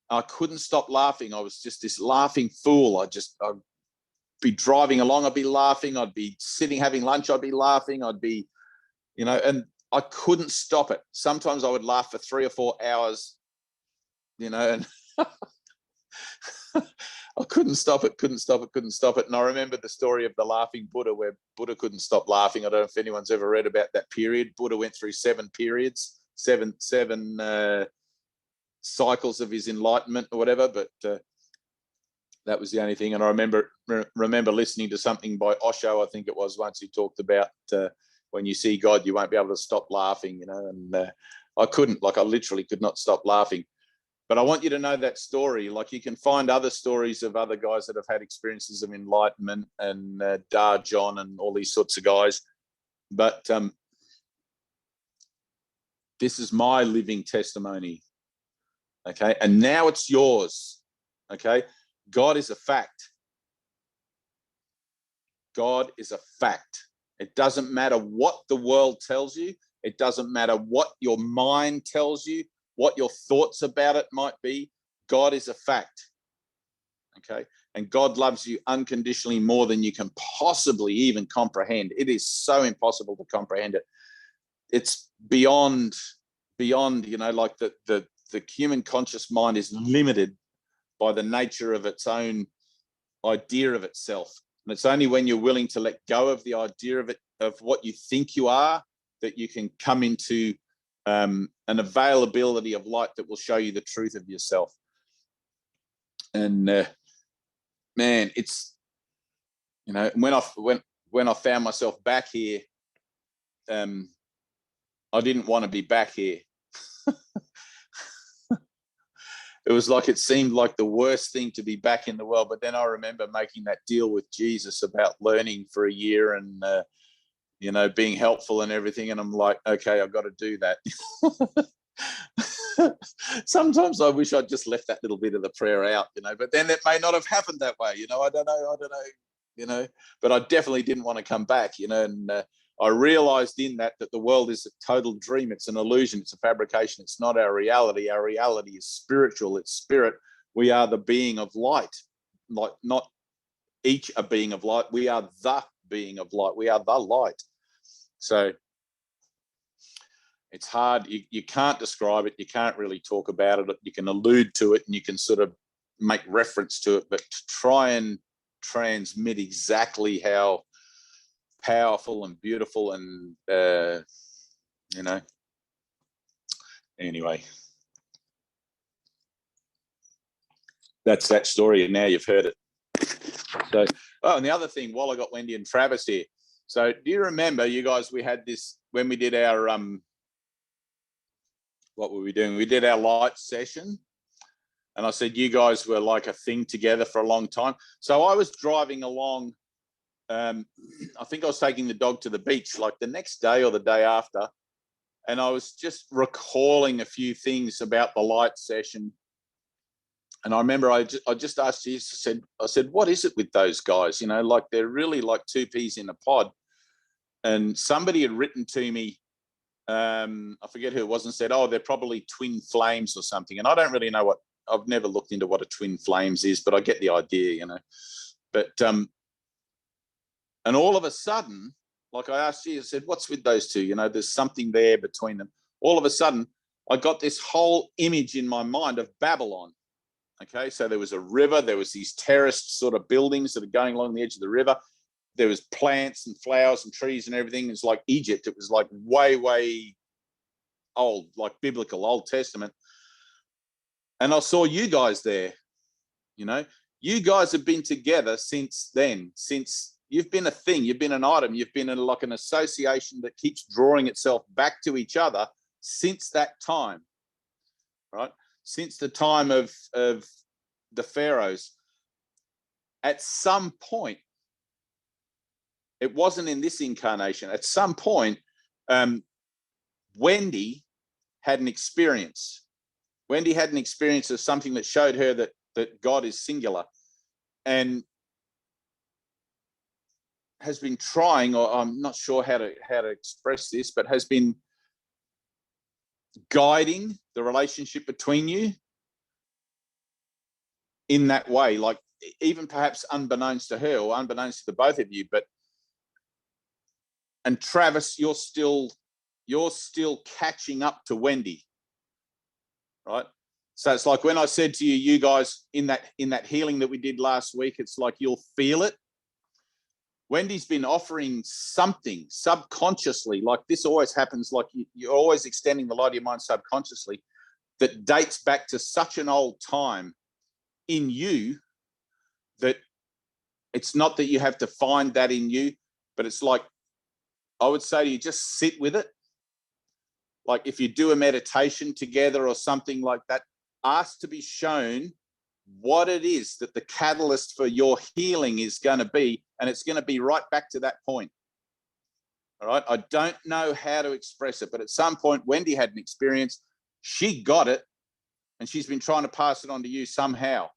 I couldn't stop laughing. I was just this laughing fool. I'd be driving along, I'd be laughing. I'd be sitting having lunch, I'd be laughing. I'd be, and I couldn't stop it. Sometimes I would laugh for 3 or 4 hours, and I couldn't stop it. And I remember the story of the laughing Buddha, where Buddha couldn't stop laughing. I don't know if anyone's ever read about that period. Buddha went through 7 periods, seven cycles of his enlightenment or whatever, but that was the only thing. And I remember listening to something by Osho, I think it was, once he talked about when you see God, you won't be able to stop laughing, and I couldn't, I literally could not stop laughing. But I want you to know that story. You can find other stories of other guys that have had experiences of enlightenment, and Da John and all these sorts of guys. But this is my living testimony. Okay. And now it's yours. Okay. God is a fact. God is a fact. It doesn't matter what the world tells you. It doesn't matter what your mind tells you, what your thoughts about it might be. God is a fact. Okay. And God loves you unconditionally more than you can possibly even comprehend. It is so impossible to comprehend it. It's beyond, the human conscious mind is limited by the nature of its own idea of itself. And it's only when you're willing to let go of the idea of it, of what you think you are, that you can come into an availability of light that will show you the truth of yourself. And man, it's, when I found myself back here, I didn't want to be back here. It was it seemed like the worst thing to be back in the world. But then I remember making that deal with Jesus about learning for a year and, being helpful and everything. And I'm like, okay, I've got to do that. Sometimes I wish I'd just left that little bit of the prayer out, but then it may not have happened that way. I don't know, but I definitely didn't want to come back, and I realized in that the world is a total dream. It's an illusion. It's a fabrication. It's not our reality. Our reality is spiritual. It's spirit. We are the being of light, not each a being of light. We are the being of light. We are the light. So it's hard. You can't describe it. You can't really talk about it. You can allude to it and you can sort of make reference to it, but to try and transmit exactly how powerful and beautiful and anyway, that's that story, and now you've heard it. So, and the other thing, while I got Wendy and Travis here, so do you remember, you guys, we had this when we did our what were we doing? We did our light session, and I said you guys were like a thing together for a long time. So I was driving along. I think I was taking the dog to the beach like the next day or the day after. And I was just recalling a few things about the light session. And I remember I just asked Jesus, I said, what is it with those guys? They're really like two peas in a pod. And somebody had written to me, I forget who it was, and said, oh, they're probably twin flames or something. And I don't really know I've never looked into what a twin flames is, but I get the idea, But and all of a sudden, like I asked you, I said, what's with those two? There's something there between them. All of a sudden, I got this whole image in my mind of Babylon. Okay, so there was a river. There was these terraced sort of buildings that are going along the edge of the river. There was plants and flowers and trees and everything. It's like Egypt. It was like way, way old, like biblical, Old Testament. And I saw you guys there. You guys have been together since then, since You've been a thing. You've been an item. You've been like an association that keeps drawing itself back to each other since that time, right? Since the time of the pharaohs. At some point, it wasn't in this incarnation. At some point, Wendy had an experience. Wendy had an experience of something that showed her that God is singular, and has been trying, or I'm not sure how to express this, but has been guiding the relationship between you in that way, like even perhaps unbeknownst to her or unbeknownst to the both of you. And Travis, you're still catching up to Wendy, right? So it's like when I said to you guys in that healing that we did last week, it's like you'll feel it. Wendy's been offering something subconsciously, like this always happens, like you're always extending the light of your mind subconsciously, that dates back to such an old time in you that it's not that you have to find that in you, but it's like, I would say to you, just sit with it. Like if you do a meditation together or something like that, ask to be shown what it is that the catalyst for your healing is going to be, and it's going to be right back to that point. All right. I don't know how to express it, but at some point, Wendy had an experience. She got it, and she's been trying to pass it on to you somehow.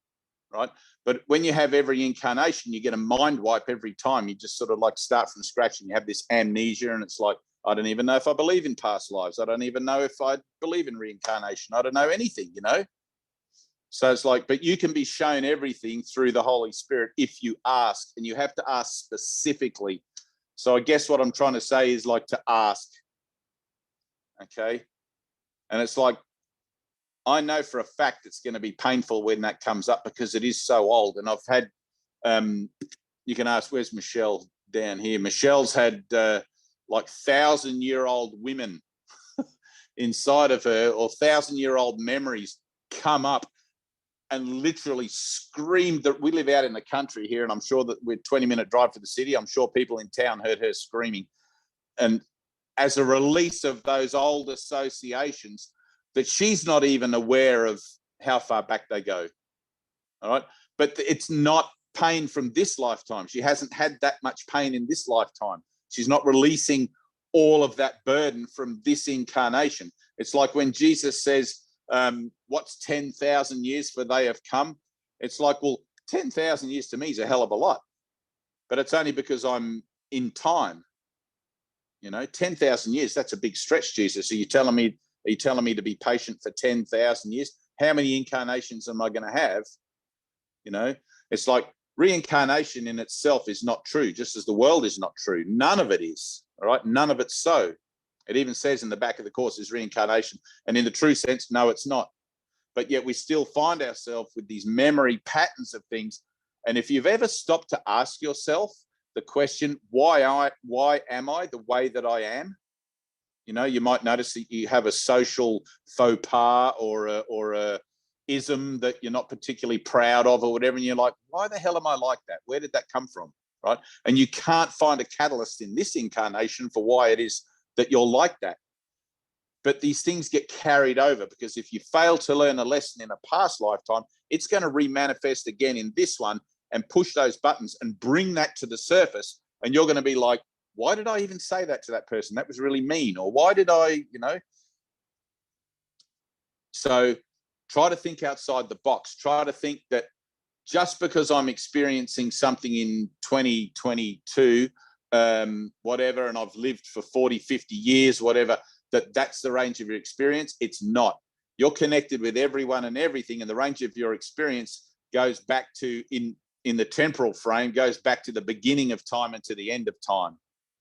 Right. But when you have every incarnation, you get a mind wipe every time. You just sort of like start from scratch, and you have this amnesia, and it's like, I don't even know if I believe in past lives. I don't even know if I believe in reincarnation. I don't know anything, you know? So it's like, but you can be shown everything through the Holy Spirit if you ask, and you have to ask specifically. So I guess what I'm trying to say is like to ask. Okay. And it's like, I know for a fact it's going to be painful when that comes up because it is so old. And I've had, you can ask, where's Michelle down here? Michelle's had like 1,000-year-old women inside of her, or 1,000-year-old memories come up and literally screamed. That we live out in the country here, and I'm sure that we're 20-minute drive to the city. I'm sure people in town heard her screaming. And as a release of those old associations, that she's not even aware of how far back they go. All right. But it's not pain from this lifetime. She hasn't had that much pain in this lifetime. She's not releasing all of that burden from this incarnation. It's like when Jesus says, what's 10,000 years for they have come? It's like, well, 10,000 years to me is a hell of a lot, but it's only because I'm in time. You know, 10,000 years, that's a big stretch, Jesus. Are you telling me to be patient for 10,000 years? How many incarnations am I going to have? You know, it's like reincarnation in itself is not true, just as the world is not true. None of it is. All right. None of it's so. It even says in the back of the course is reincarnation. And in the true sense, no, it's not. But yet we still find ourselves with these memory patterns of things. And if you've ever stopped to ask yourself the question, why am I the way that I am? You know, you might notice that you have a social faux pas or a ism that you're not particularly proud of or whatever. And you're like, why the hell am I like that? Where did that come from? Right. And you can't find a catalyst in this incarnation for why it is that you're like that. But these things get carried over because if you fail to learn a lesson in a past lifetime, it's going to remanifest again in this one and push those buttons and bring that to the surface. And you're going to be like, why did I even say that to that person? That was really mean. Or why did I, you know? So try to think outside the box. Try to think that just because I'm experiencing something in 2022, whatever, and I've lived for 40, 50 years, whatever, that's the range of your experience. It's not. You're connected with everyone and everything, and the range of your experience goes back to, in the temporal frame, goes back to the beginning of time and to the end of time.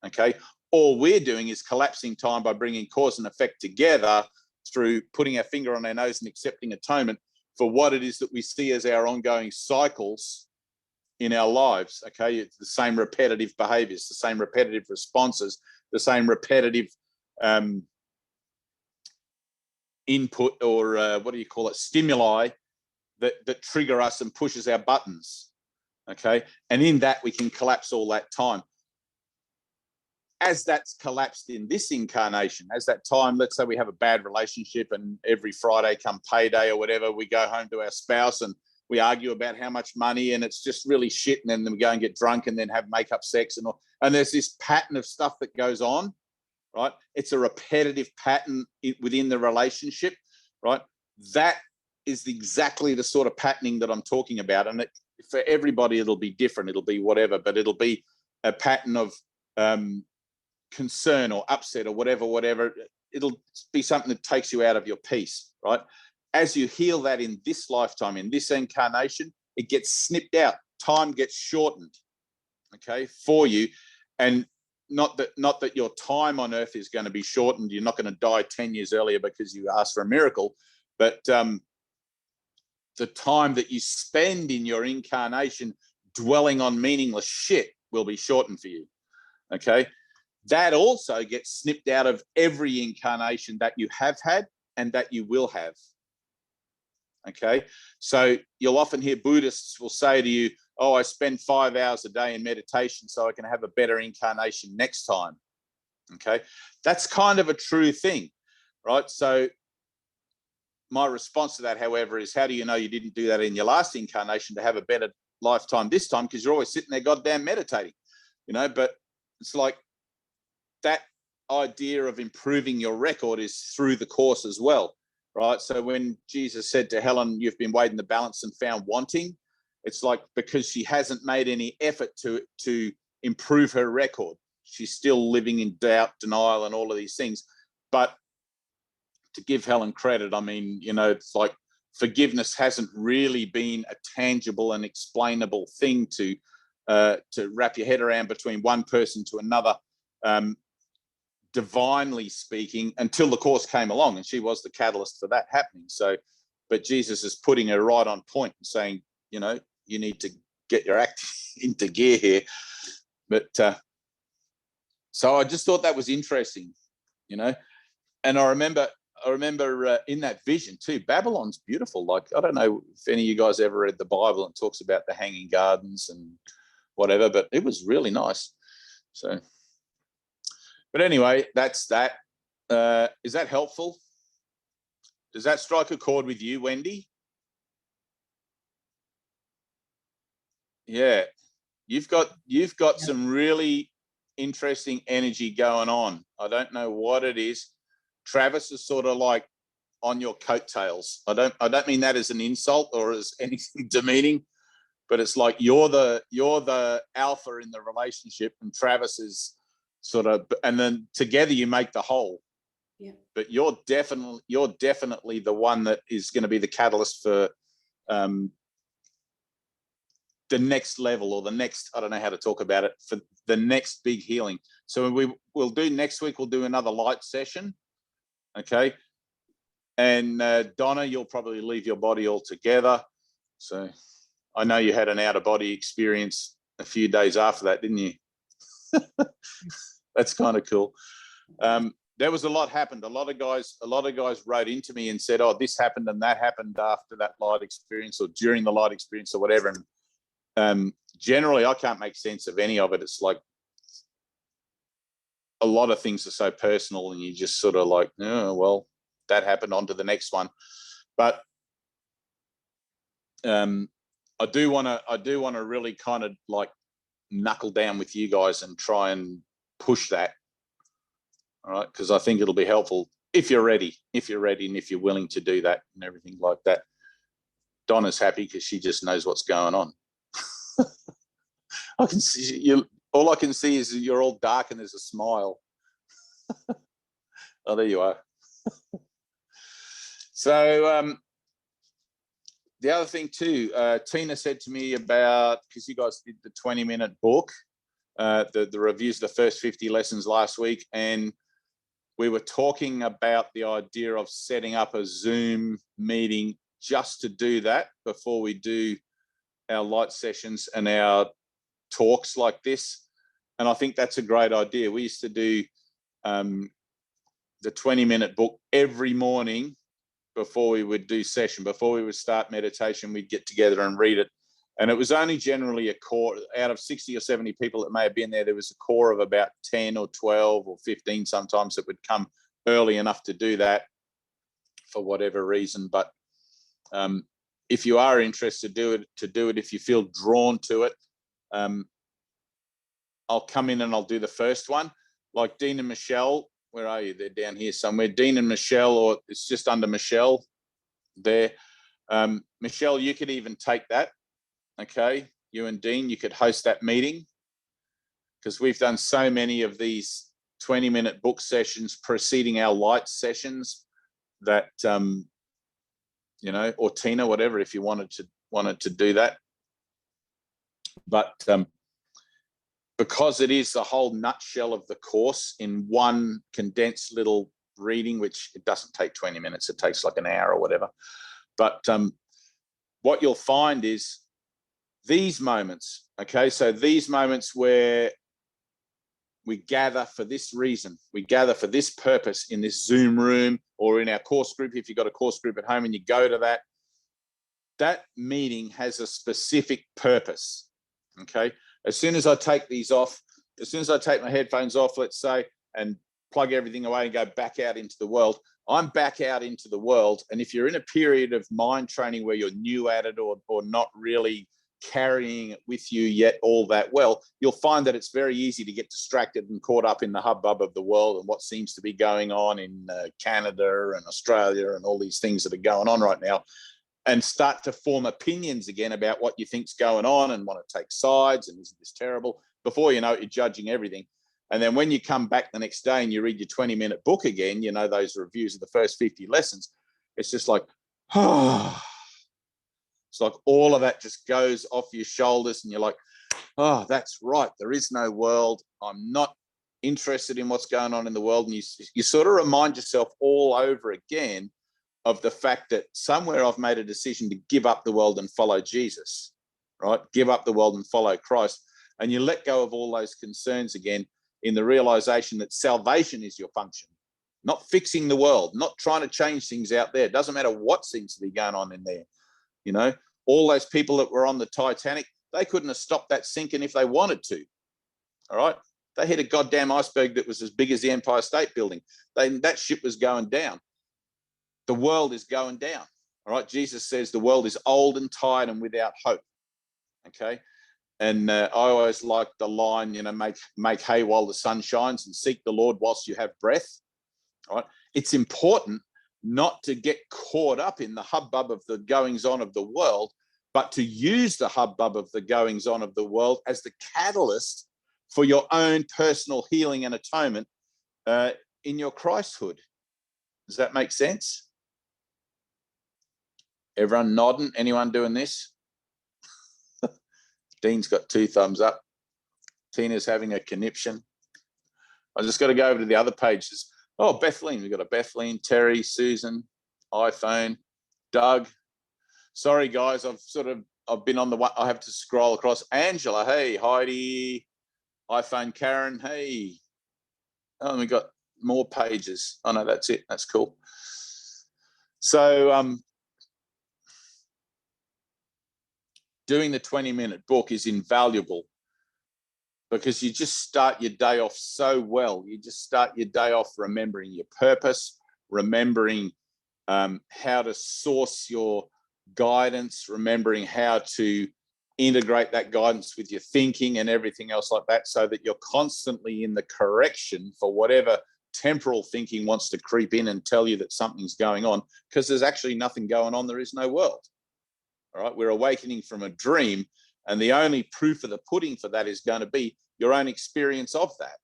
Okay. All we're doing is collapsing time by bringing cause and effect together through putting our finger on our nose and accepting atonement for what it is that we see as our ongoing cycles in our lives. Okay. It's the same repetitive behaviors, the same repetitive responses, the same repetitive input or what do you call it? Stimuli that trigger us and pushes our buttons. Okay. And in that, we can collapse all that time. As that's collapsed in this incarnation, as that time, let's say we have a bad relationship and every Friday come payday or whatever, we go home to our spouse and we argue about how much money and it's just really shit. And then we go and get drunk and then have make-up sex and all. And there's this pattern of stuff that goes on, right? It's a repetitive pattern within the relationship, right? That is exactly the sort of patterning that I'm talking about. And for everybody, it'll be different. It'll be whatever, but it'll be a pattern of concern or upset or whatever. It'll be something that takes you out of your peace, right? As you heal that in this lifetime, in this incarnation, it gets snipped out. Time gets shortened, okay, for you. And not that your time on earth is going to be shortened. You're not going to die 10 years earlier because you asked for a miracle, but the time that you spend in your incarnation dwelling on meaningless shit will be shortened for you, okay? That also gets snipped out of every incarnation that you have had and that you will have. Okay. So you'll often hear Buddhists will say to you, oh, I spend 5 hours a day in meditation so I can have a better incarnation next time. Okay. That's kind of a true thing, right? So my response to that, however, is how do you know you didn't do that in your last incarnation to have a better lifetime this time? Because you're always sitting there goddamn meditating, but it's like, that idea of improving your record is through the course as well, right? So when Jesus said to Helen, you've been weighed in the balance and found wanting, it's like because she hasn't made any effort to improve her record. She's still living in doubt, denial, and all of these things. But to give Helen credit, I mean, it's like forgiveness hasn't really been a tangible and explainable thing to wrap your head around between one person to another, divinely speaking, until the course came along, and she was the catalyst for that happening. So, but Jesus is putting her right on point and saying, you need to get your act into gear here. But so I just thought that was interesting, and I remember in that vision too, Babylon's beautiful. Like, I don't know if any of you guys ever read the Bible and talks about the hanging gardens and whatever, but it was really nice. So, but anyway, that's that. Is that helpful? Does that strike a chord with you, Wendy? Yeah, you've got some really interesting energy going on. I don't know what it is. Travis is sort of like on your coattails. I don't mean that as an insult or as anything demeaning, but it's like you're the alpha in the relationship, and Travis is sort of, and then together you make the whole. Yeah. But you're definitely the one that is going to be the catalyst for the next level, or the next, I don't know how to talk about it, for the next big healing. So we'll do next week, we'll do another light session. Okay. And Donna, you'll probably leave your body altogether. So I know you had an out of body experience a few days after that, didn't you? That's kind of cool. There was a lot happened. A lot of guys wrote into me and said, oh, this happened and that happened after that light experience or during the light experience or whatever. And generally, I can't make sense of any of it. It's like a lot of things are so personal, and you just sort of like, oh, well, that happened, on to the next one. But I do want to really kind of like knuckle down with you guys and try and push that. All right, because I think it'll be helpful if you're ready, and if you're willing to do that and everything like that. Donna's happy because she just knows what's going on. I can see you. All I can see is you're all dark and there's a smile. Oh, there you are. So the other thing too, Tina said to me about, because you guys did the 20-minute book, the reviews, the first 50 lessons last week, and we were talking about the idea of setting up a Zoom meeting just to do that before we do our light sessions and our talks like this. And I think that's a great idea. We used to do the 20-minute book every morning before we would do session, before we would start meditation, we'd get together and read it. And it was only generally a core out of 60 or 70 people that may have been there. There was a core of about 10 or 12 or 15 sometimes that would come early enough to do that for whatever reason. But if you are interested to do it, if you feel drawn to it, I'll come in and I'll do the first one. Like Dean and Michelle, where are you? They're down here somewhere. Dean and Michelle, or it's just under Michelle there. Michelle, you could even take that. Okay, you and Dean, you could host that meeting, because we've done so many of these 20-minute book sessions preceding our light sessions that, you know, or Tina, whatever, if you wanted to do that. But because it is the whole nutshell of the course in one condensed little reading, which it doesn't take 20 minutes, it takes like an hour or whatever. But what you'll find is these moments, okay, so these moments where we gather for this reason, we gather for this purpose in this Zoom room or in our course group, if you've got a course group at home and you go to that, that meeting has a specific purpose, okay? As soon as I take these off, as soon as I take my headphones off, let's say, and plug everything away and go back out into the world, I'm back out into the world. And if you're in a period of mind training where you're new at it or not really carrying it with you yet all that well, you'll find that it's very easy to get distracted and caught up in the hubbub of the world and what seems to be going on in Canada and Australia and all these things that are going on right now, and start to form opinions again about what you think's going on and want to take sides and isn't this terrible. Before you know it, you're judging everything. And then when you come back the next day and you read your 20-minute book again, you know, those reviews of the first 50 lessons, it's just like, oh, it's like all of that just goes off your shoulders and you're like, oh, that's right. There is no world. I'm not interested in what's going on in the world. And you sort of remind yourself all over again of the fact that somewhere I've made a decision to give up the world and follow Jesus, right? Give up the world and follow Christ. And you let go of all those concerns again in the realization that salvation is your function, not fixing the world, not trying to change things out there. It doesn't matter what seems to be going on in there. You know, all those people that were on the Titanic, they couldn't have stopped that sinking if they wanted to. All right. They hit a goddamn iceberg that was as big as the Empire State Building. That ship was going down. The world is going down. All right. Jesus says the world is old and tired and without hope. Okay. And I always like the line, you know, make hay while the sun shines and seek the Lord whilst you have breath. All right. It's important not to get caught up in the hubbub of the goings on of the world, but to use the hubbub of the goings on of the world as the catalyst for your own personal healing and atonement in your Christhood. Does that make sense? Everyone nodding? Anyone doing this? Dean's got 2 thumbs up. Tina's having a conniption. I just got to go over to the other pages. Oh, Bethleen. We've got a Bethleen, Terry, Susan, iPhone, Doug. Sorry, guys. I've been on the one. I have to scroll across. Angela. Hey, Heidi. iPhone, Karen. Hey. Oh, we got more pages. Oh, no, that's it. That's cool. So, doing the 20-minute book is invaluable because you just start your day off so well. You just start your day off remembering your purpose, remembering how to source your guidance, remembering how to integrate that guidance with your thinking and everything else like that, so that you're constantly in the correction for whatever temporal thinking wants to creep in and tell you that something's going on, because there's actually nothing going on. There is no world. All right, we're awakening from a dream, and the only proof of the pudding for that is going to be your own experience of that.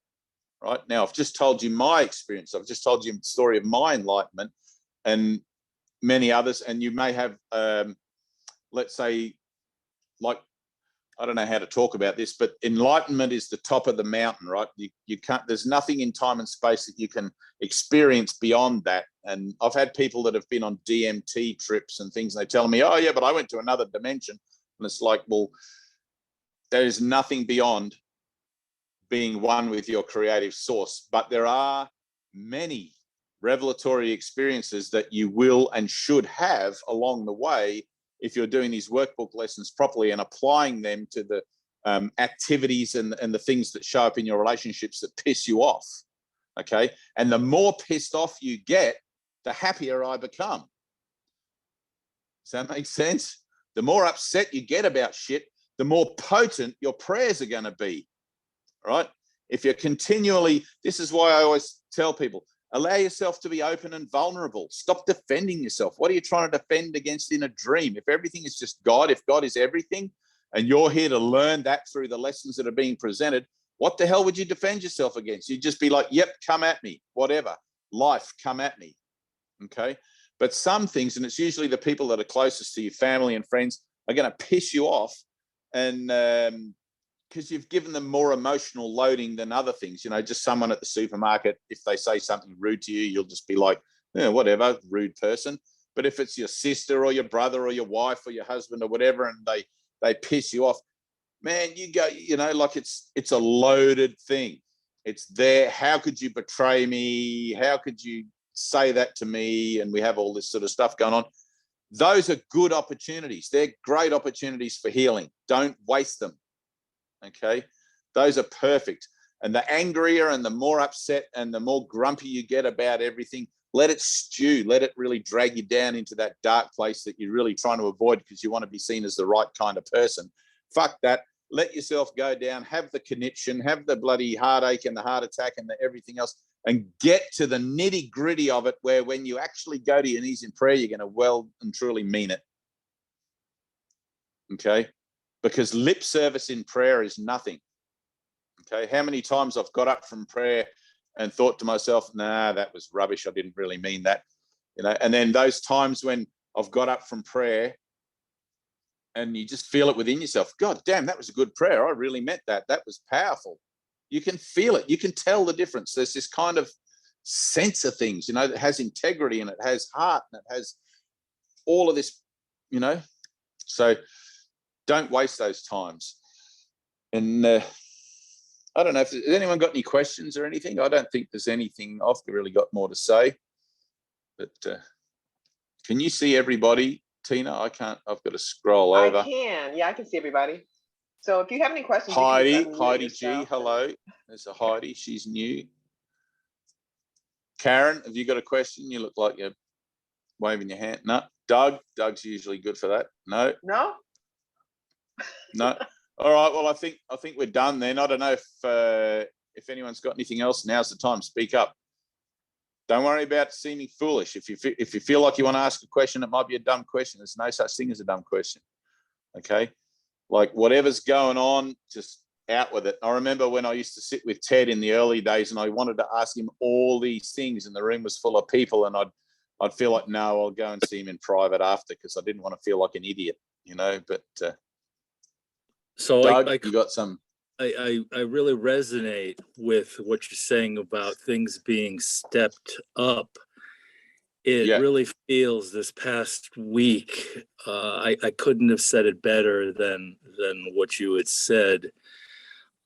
Right now, I've just told you my experience. I've just told you the story of my enlightenment and many others. And you may have, let's say, like, I don't know how to talk about this, but enlightenment is the top of the mountain, right? You can't, there's nothing in time and space that you can experience beyond that. And I've had people that have been on DMT trips and things, and they tell me, oh yeah, but I went to another dimension. And it's like, well, there's nothing beyond being one with your creative source. But there are many revelatory experiences that you will and should have along the way if you're doing these workbook lessons properly and applying them to the activities and the things that show up in your relationships that piss you off. Okay. And the more pissed off you get, the happier I become. Does that make sense? The more upset you get about shit, the more potent your prayers are going to be. Right? If you're continually, this is why I always tell people, allow yourself to be open and vulnerable. Stop defending yourself. What are you trying to defend against in a dream? If everything is just God, if God is everything, and you're here to learn that through the lessons that are being presented, what the hell would you defend yourself against? You'd just be like, yep, come at me, whatever. Life, come at me. Okay? But some things, and it's usually the people that are closest to you, family and friends, are going to piss you off. And because you've given them more emotional loading than other things, you know, just someone at the supermarket, if they say something rude to you, you'll just be like, yeah, whatever, rude person. But if it's your sister or your brother or your wife or your husband or whatever, and they piss you off, man, you go, you know, like it's a loaded thing. It's there. How could you betray me? How could you say that to me? And we have all this sort of stuff going on. Those are good opportunities. They're great opportunities for healing. Don't waste them. Okay. Those are perfect. And the angrier and the more upset and the more grumpy you get about everything, let it stew. Let it really drag you down into that dark place that you're really trying to avoid because you want to be seen as the right kind of person. Fuck that. Let yourself go down, have the conniption, have the bloody heartache and the heart attack and the everything else, and get to the nitty gritty of it, where when you actually go to your knees in prayer, you're going to well and truly mean it. Okay? Because lip service in prayer is nothing. Okay? How many times I've got up from prayer and thought to myself, nah, that was rubbish. I didn't really mean that. You know, and then those times when I've got up from prayer and you just feel it within yourself, God damn, that was a good prayer. I really meant that. That was powerful. You can feel it. You can tell the difference. There's this kind of sense of things, you know, that has integrity and it has heart and it has all of this, you know. So don't waste those times. And I don't know if has anyone got any questions or anything. I don't think there's anything. I've really got more to say. But can you see everybody, Tina? I can't. I've got to scroll over. I can. Yeah, I can see everybody. So if you have any questions, Heidi G, hello. There's a Heidi. She's new. Karen, have you got a question? You look like you're waving your hand. No. Doug's usually good for that. No. All right. Well, I think we're done then. I don't know if anyone's got anything else. Now's the time. Speak up. Don't worry about seeming foolish. If you feel like you want to ask a question, it might be a dumb question. There's no such thing as a dumb question. Okay. Like whatever's going on, just out with it. I remember when I used to sit with Ted in the early days and I wanted to ask him all these things and the room was full of people and I'd feel like, no, I'll go and see him in private after because I didn't want to feel like an idiot, you know, but so Doug, you got some. I really resonate with what you're saying about things being stepped up. It really feels this past week, I couldn't have said it better than what you had said.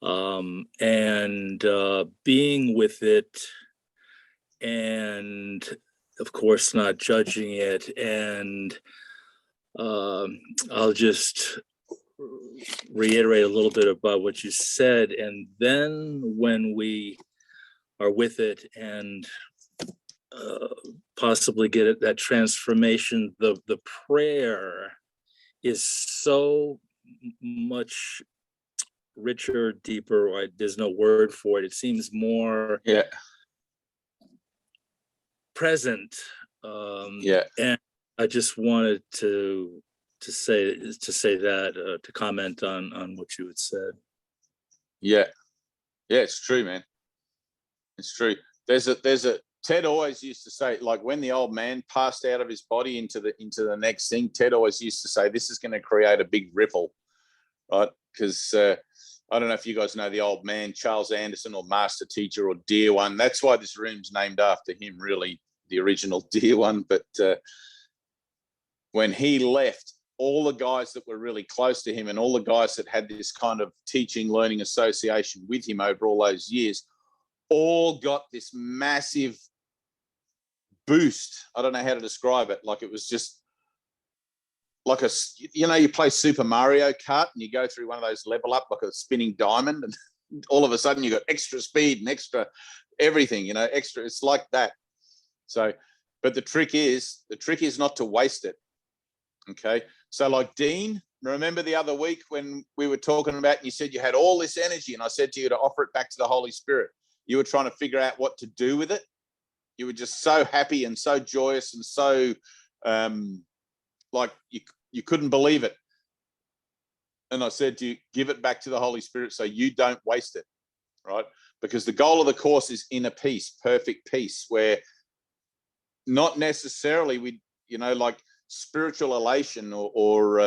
And being with it and of course not judging it. And I'll just reiterate a little bit about what you said. And then when we are with it and possibly get it, that transformation, the prayer is so much richer, deeper. There's no word for it. It seems more present. And I just wanted to say that, to comment on what you had said. Yeah, it's true, man. It's true. There's a Ted always used to say, like when the old man passed out of his body into the next thing, Ted always used to say, this is going to create a big ripple, right? Because I don't know if you guys know the old man, Charles Anderson, or Master Teacher, or Dear One. That's why this room's named after him, really, the original Dear One. But when he left, all the guys that were really close to him and all the guys that had this kind of teaching, learning association with him over all those years, all got this massive boost. I don't know how to describe it. Like it was just like you play Super Mario Kart and you go through one of those level up like a spinning diamond, and all of a sudden you got extra speed and extra everything, extra. It's like that. So, but the trick is not to waste it. Okay. So like Dean, remember the other week when we were talking about, and you said you had all this energy, and I said to you to offer it back to the Holy Spirit. You were trying to figure out what to do with it. You were just so happy and so joyous and so like you couldn't believe it. And I said to you, give it back to the Holy Spirit so you don't waste it, right? Because the goal of the course is inner peace, perfect peace, where not necessarily like spiritual elation or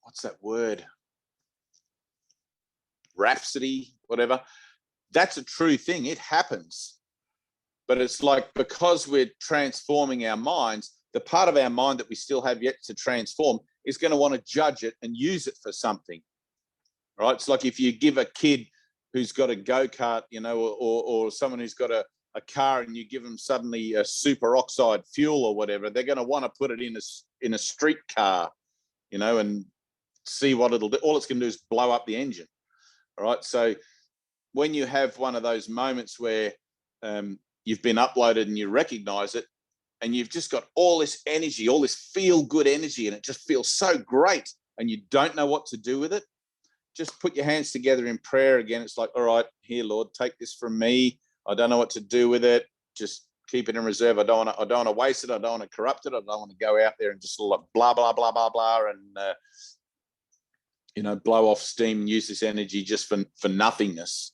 what's that word? Rhapsody, whatever. That's a true thing. It happens. But it's like, because we're transforming our minds, the part of our mind that we still have yet to transform is going to want to judge it and use it for something, right? It's like if you give a kid who's got a go-kart, or someone who's got a car, and you give them suddenly a superoxide fuel or whatever, they're going to want to put it in a street car, and see what it'll do. All it's going to do is blow up the engine, all right? So when you have one of those moments where you've been uploaded and you recognize it, and you've just got all this energy, all this feel-good energy, and it just feels so great, and you don't know what to do with it, just put your hands together in prayer again. It's like, all right, here, Lord, take this from me. I don't know what to do with it. Just keep it in reserve. I don't want to waste it. I don't want to corrupt it. I don't want to go out there and just like blah, blah, blah, blah, blah, and, blow off steam and use this energy just for nothingness.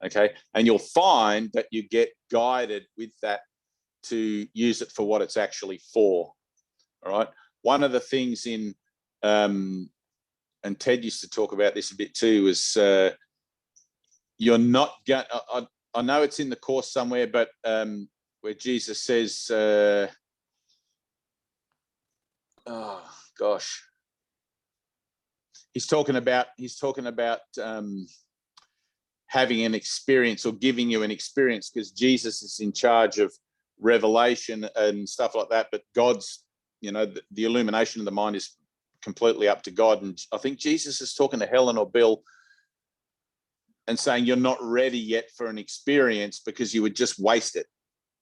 Okay. And you'll find that you get guided with that to use it for what it's actually for. All right. One of the things in, and Ted used to talk about this a bit too, is you're not going, I know it's in the course somewhere, but where Jesus says, oh gosh, he's talking about having an experience or giving you an experience, because Jesus is in charge of revelation and stuff like that, but God's, the illumination of the mind is completely up to God. And I think Jesus is talking to Helen or Bill and saying, you're not ready yet for an experience because you would just waste it.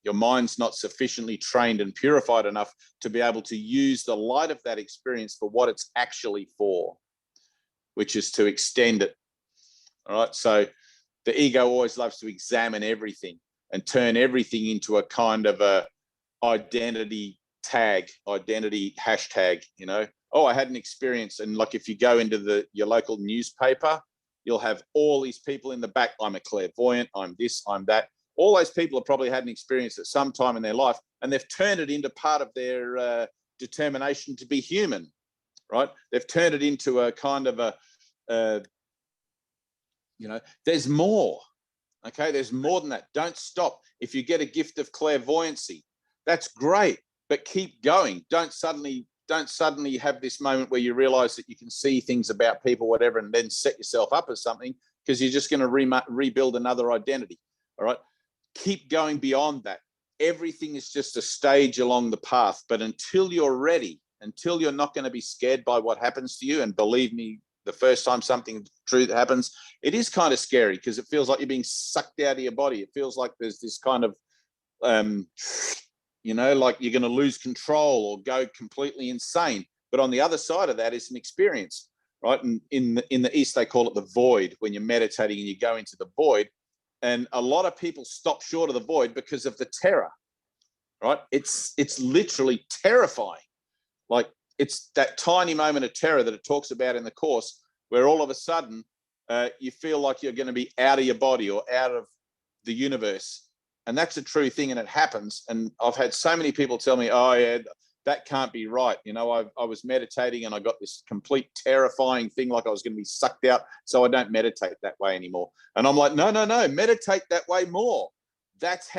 Your mind's not sufficiently trained and purified enough to be able to use the light of that experience for what it's actually for, which is to extend it. All right. So the ego always loves to examine everything and turn everything into a kind of a identity hashtag, Oh, I had an experience. And like, if you go into your local newspaper, you'll have all these people in the back. I'm a clairvoyant. I'm this, I'm that. All those people have probably had an experience at some time in their life, and they've turned it into part of their determination to be human, right? They've turned it into a kind of there's more. Okay, there's more than that. Don't stop. If you get a gift of clairvoyancy, that's great, but keep going. Don't suddenly have this moment where you realize that you can see things about people, whatever, and then set yourself up as something, because you're just going to rebuild another identity. All right, keep going beyond that. Everything is just a stage along the path, but until you're ready, until you're not going to be scared by what happens to you, and believe me, the first time something true that happens, it is kind of scary, because it feels like you're being sucked out of your body. It feels like there's this kind of, like you're going to lose control or go completely insane. But on the other side of that is an experience, right? And in the East, they call it the void, when you're meditating and you go into the void. And a lot of people stop short of the void because of the terror, right? It's literally terrifying. Like, it's that tiny moment of terror that it talks about in the course, where all of a sudden you feel like you're going to be out of your body or out of the universe. And that's a true thing, and it happens. And I've had so many people tell me, oh, yeah, that can't be right. I was meditating and I got this complete terrifying thing, like I was going to be sucked out, so I don't meditate that way anymore. And I'm like, no, meditate that way more. That's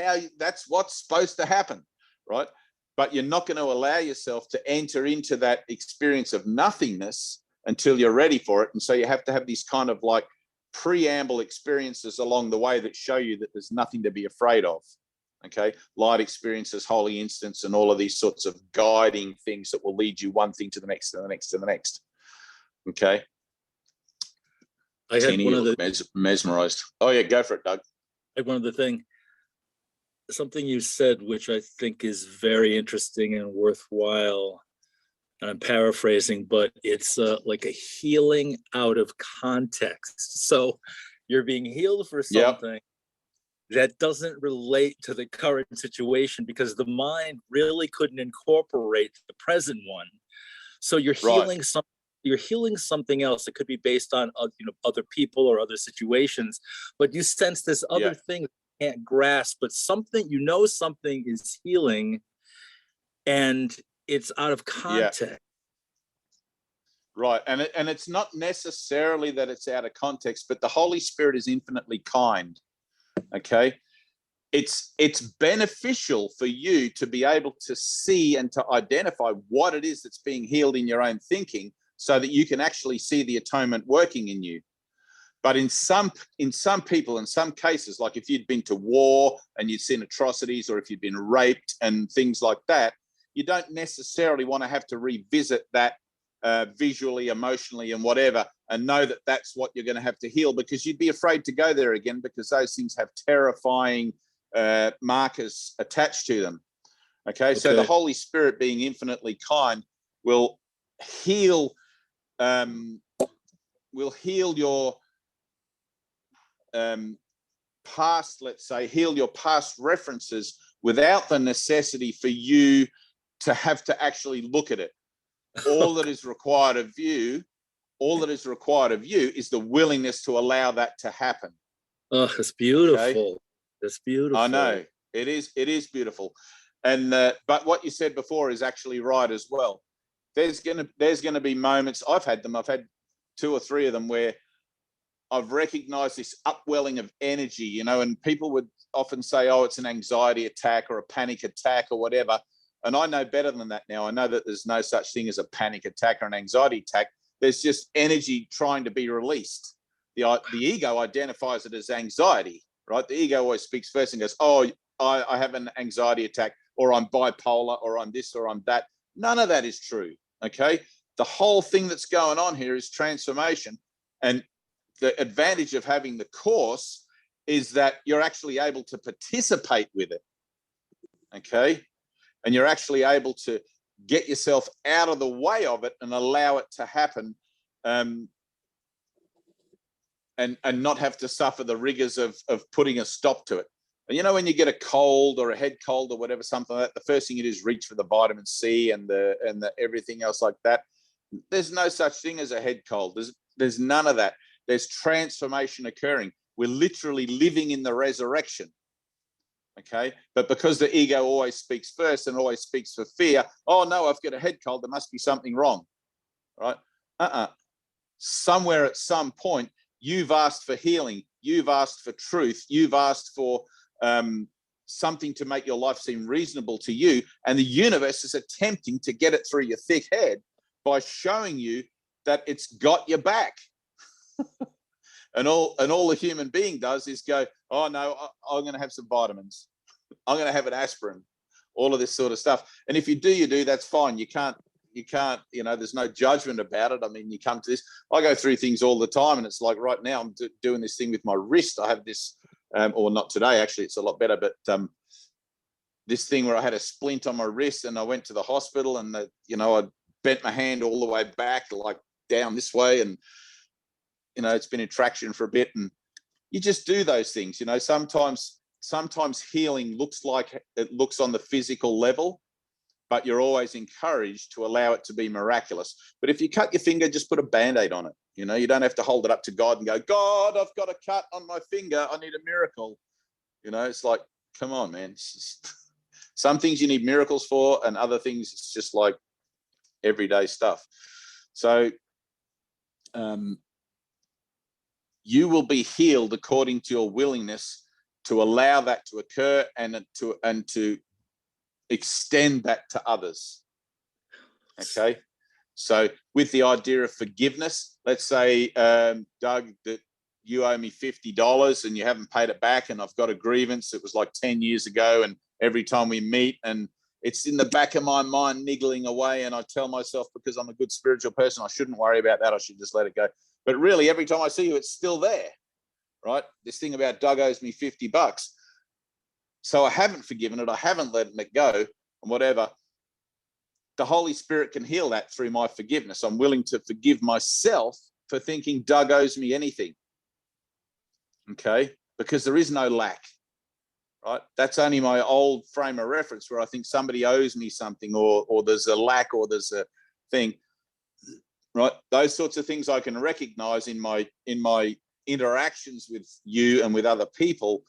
what's supposed to happen, right? But you're not going to allow yourself to enter into that experience of nothingness until you're ready for it. And so you have to have these kind of like preamble experiences along the way that show you that there's nothing to be afraid of. Okay, light experiences, holy instants, and all of these sorts of guiding things that will lead you one thing to the next, to the next, to the next. Okay. I had Tina, one you of the look mesmerized. Oh yeah, go for it, Doug. one of the thing, something you said, which I think is very interesting and worthwhile, and I'm paraphrasing, but it's like a healing out of context. So you're being healed for something that doesn't relate to the current situation because the mind really couldn't incorporate the present one. So you're healing something. You're healing something else. It could be based on other people or other situations, but you sense this other thing that you can't grasp, but something something is healing, and it's out of context. Right, and it's not necessarily that it's out of context, but the Holy Spirit is infinitely kind. Okay, it's beneficial for you to be able to see and to identify what it is that's being healed in your own thinking, so that you can actually see the atonement working in you. But in some people, in some cases, like if you'd been to war and you'd seen atrocities, or if you'd been raped and things like that, you don't necessarily want to have to revisit that visually, emotionally, and whatever, and know that that's what you're going to have to heal, because you'd be afraid to go there again, because those things have terrifying markers attached to them. Okay, so the Holy Spirit, being infinitely kind, will heal your past, let's say, heal your past references without the necessity for you to have to actually look at it. All that is required of you is the willingness to allow that to happen. Oh, it's beautiful. Okay? It's beautiful. I know it is beautiful. And but what you said before is actually right as well. There's gonna be moments, I've had 2 or 3 of them, where I've recognized this upwelling of energy, and people would often say, oh, it's an anxiety attack or a panic attack or whatever. And I know better than that now. I know that there's no such thing as a panic attack or an anxiety attack. There's just energy trying to be released. The ego identifies it as anxiety, right? The ego always speaks first and goes, oh, I have an anxiety attack, or I'm bipolar, or I'm this, or I'm that. None of that is true, okay? The whole thing that's going on here is transformation. And the advantage of having the course is that you're actually able to participate with it, okay? And you're actually able to get yourself out of the way of it and allow it to happen, and not have to suffer the rigors of putting a stop to it. And when you get a cold or a head cold or whatever, something like that, the first thing you do is reach for the vitamin C and the everything else like that. There's no such thing as a head cold. There's none of that. There's transformation occurring. We're literally living in the resurrection. Okay, but because the ego always speaks first and always speaks for fear, oh no, I've got a head cold, there must be something wrong, right? Somewhere at some point, you've asked for healing, you've asked for truth, you've asked for something to make your life seem reasonable to you, and the universe is attempting to get it through your thick head by showing you that it's got your back. And all the human being does is go, oh no, I'm going to have some vitamins, I'm going to have an aspirin, all of this sort of stuff. And if you do, that's fine. You can't, there's no judgment about it. I mean, you come to this, I go through things all the time, and it's like right now I'm doing this thing with my wrist. I have this, or not today, actually, it's a lot better, but this thing where I had a splint on my wrist, and I went to the hospital, and I bent my hand all the way back, like down this way, and it's been in traction for a bit, and you just do those things. Sometimes healing looks like it looks on the physical level, but you're always encouraged to allow it to be miraculous. But if you cut your finger, just put a Band-Aid on it. You don't have to hold it up to God and go, God, I've got a cut on my finger, I need a miracle. It's like, come on, man. Some things you need miracles for, and other things it's just like everyday stuff. So you will be healed according to your willingness to allow that to occur, and to extend that to others. Okay, so with the idea of forgiveness, let's say, Doug, that you owe me $50 and you haven't paid it back, and I've got a grievance. It was like 10 years ago, and every time we meet, and it's in the back of my mind niggling away, and I tell myself, because I'm a good spiritual person, I shouldn't worry about that. I should just let it go. But really, every time I see you, it's still there, right? This thing about Doug owes me $50. So I haven't forgiven it. I haven't let it go and whatever. The Holy Spirit can heal that through my forgiveness. I'm willing to forgive myself for thinking Doug owes me anything. Okay? Because there is no lack, right? That's only my old frame of reference where I think somebody owes me something, or there's a lack, or there's a thing, right? Those sorts of things I can recognize in my interactions with you and with other people.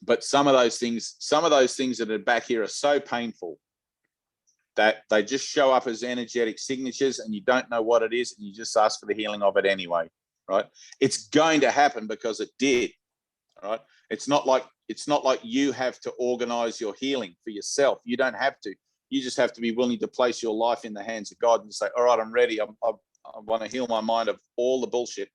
But some of those things that are back here are so painful that they just show up as energetic signatures, and you don't know what it is, and you just ask for the healing of it anyway, right? It's going to happen because it did, right? It's not like you have to organize your healing for yourself. You don't have to. You just have to be willing to place your life in the hands of God and say, all right, I'm ready. I want to heal my mind of all the bullshit.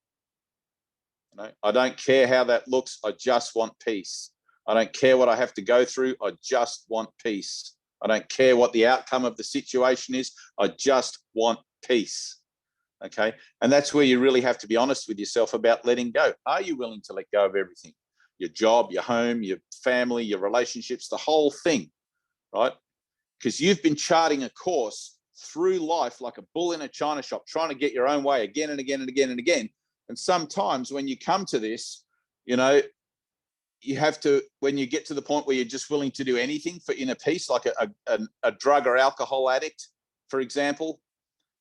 You know, I don't care how that looks. I just want peace. I don't care what I have to go through. I just want peace. I don't care what the outcome of the situation is. I just want peace. Okay. And that's where you really have to be honest with yourself about letting go. Are you willing to let go of everything? Your job, your home, your family, your relationships, the whole thing, right? Because you've been charting a course through life like a bull in a china shop, trying to get your own way again and again and again and again. And sometimes when you come to this, you know, you have to, when you get to the point where you're just willing to do anything for inner peace, like a drug or alcohol addict, for example,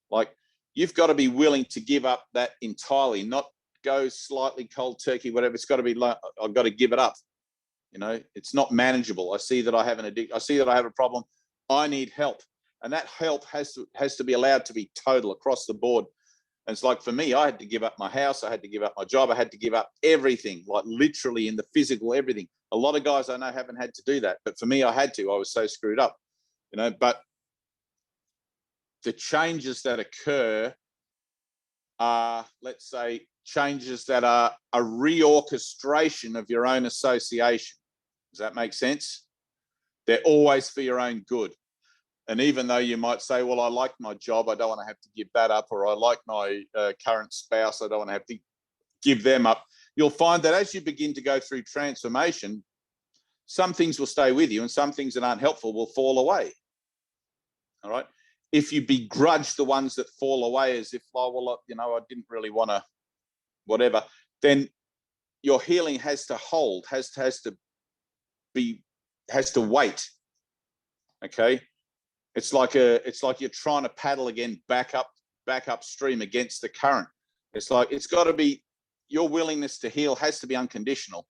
like you've got to be willing to give up that entirely, not go slightly cold turkey, whatever. It's got to be like, I've got to give it up. You know, it's not manageable. I see that I have an addiction. I see that I have a problem. I need help. And that help has to be allowed to be total across the board. And it's like, for me, I had to give up my house. I had to give up my job. I had to give up everything, like literally in the physical, everything. A lot of guys I know haven't had to do that. But for me, I had to. I was so screwed up, you know. But the changes that occur are, let's say, changes that are a reorchestration of your own association. Does that make sense? They're always for your own good. And even though you might say, well, I like my job, I don't want to have to give that up, or I like my current spouse, I don't want to have to give them up, you'll find that as you begin to go through transformation, some things will stay with you and some things that aren't helpful will fall away. All right. If you begrudge the ones that fall away as if, oh, well, you know, I didn't really want to, whatever, then your healing has to hold, has to wait. Okay. It's like you're trying to paddle again back upstream against the current. It's like, it's got to be, your willingness to heal has to be unconditional.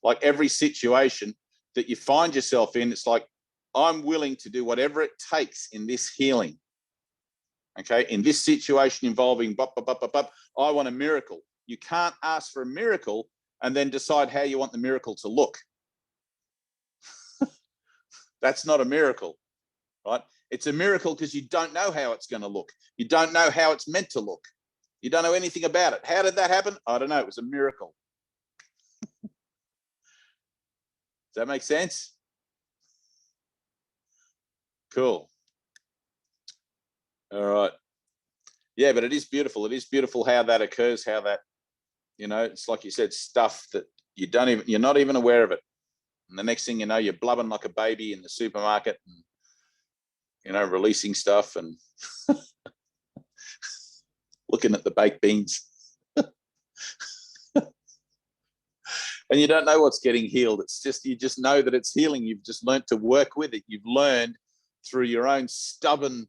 Like every situation that you find yourself in, it's like, I'm willing to do whatever it takes in this healing. Okay, in this situation involving I want a miracle. You can't ask for a miracle and then decide how you want the miracle to look. That's not a miracle, right? It's a miracle because you don't know how it's going to look. You don't know how it's meant to look. You don't know anything about it. How did that happen? I don't know. It was a miracle. Does that make sense? Cool. All right. Yeah, but it is beautiful. It is beautiful how that occurs, how that, you know, it's like you said, stuff that you're not even aware of it. And the next thing you know, you're blubbing like a baby in the supermarket and, you know, releasing stuff and looking at the baked beans. And you don't know what's getting healed. It's just, you just know that it's healing. You've just learned to work with it. You've learned through your own stubborn,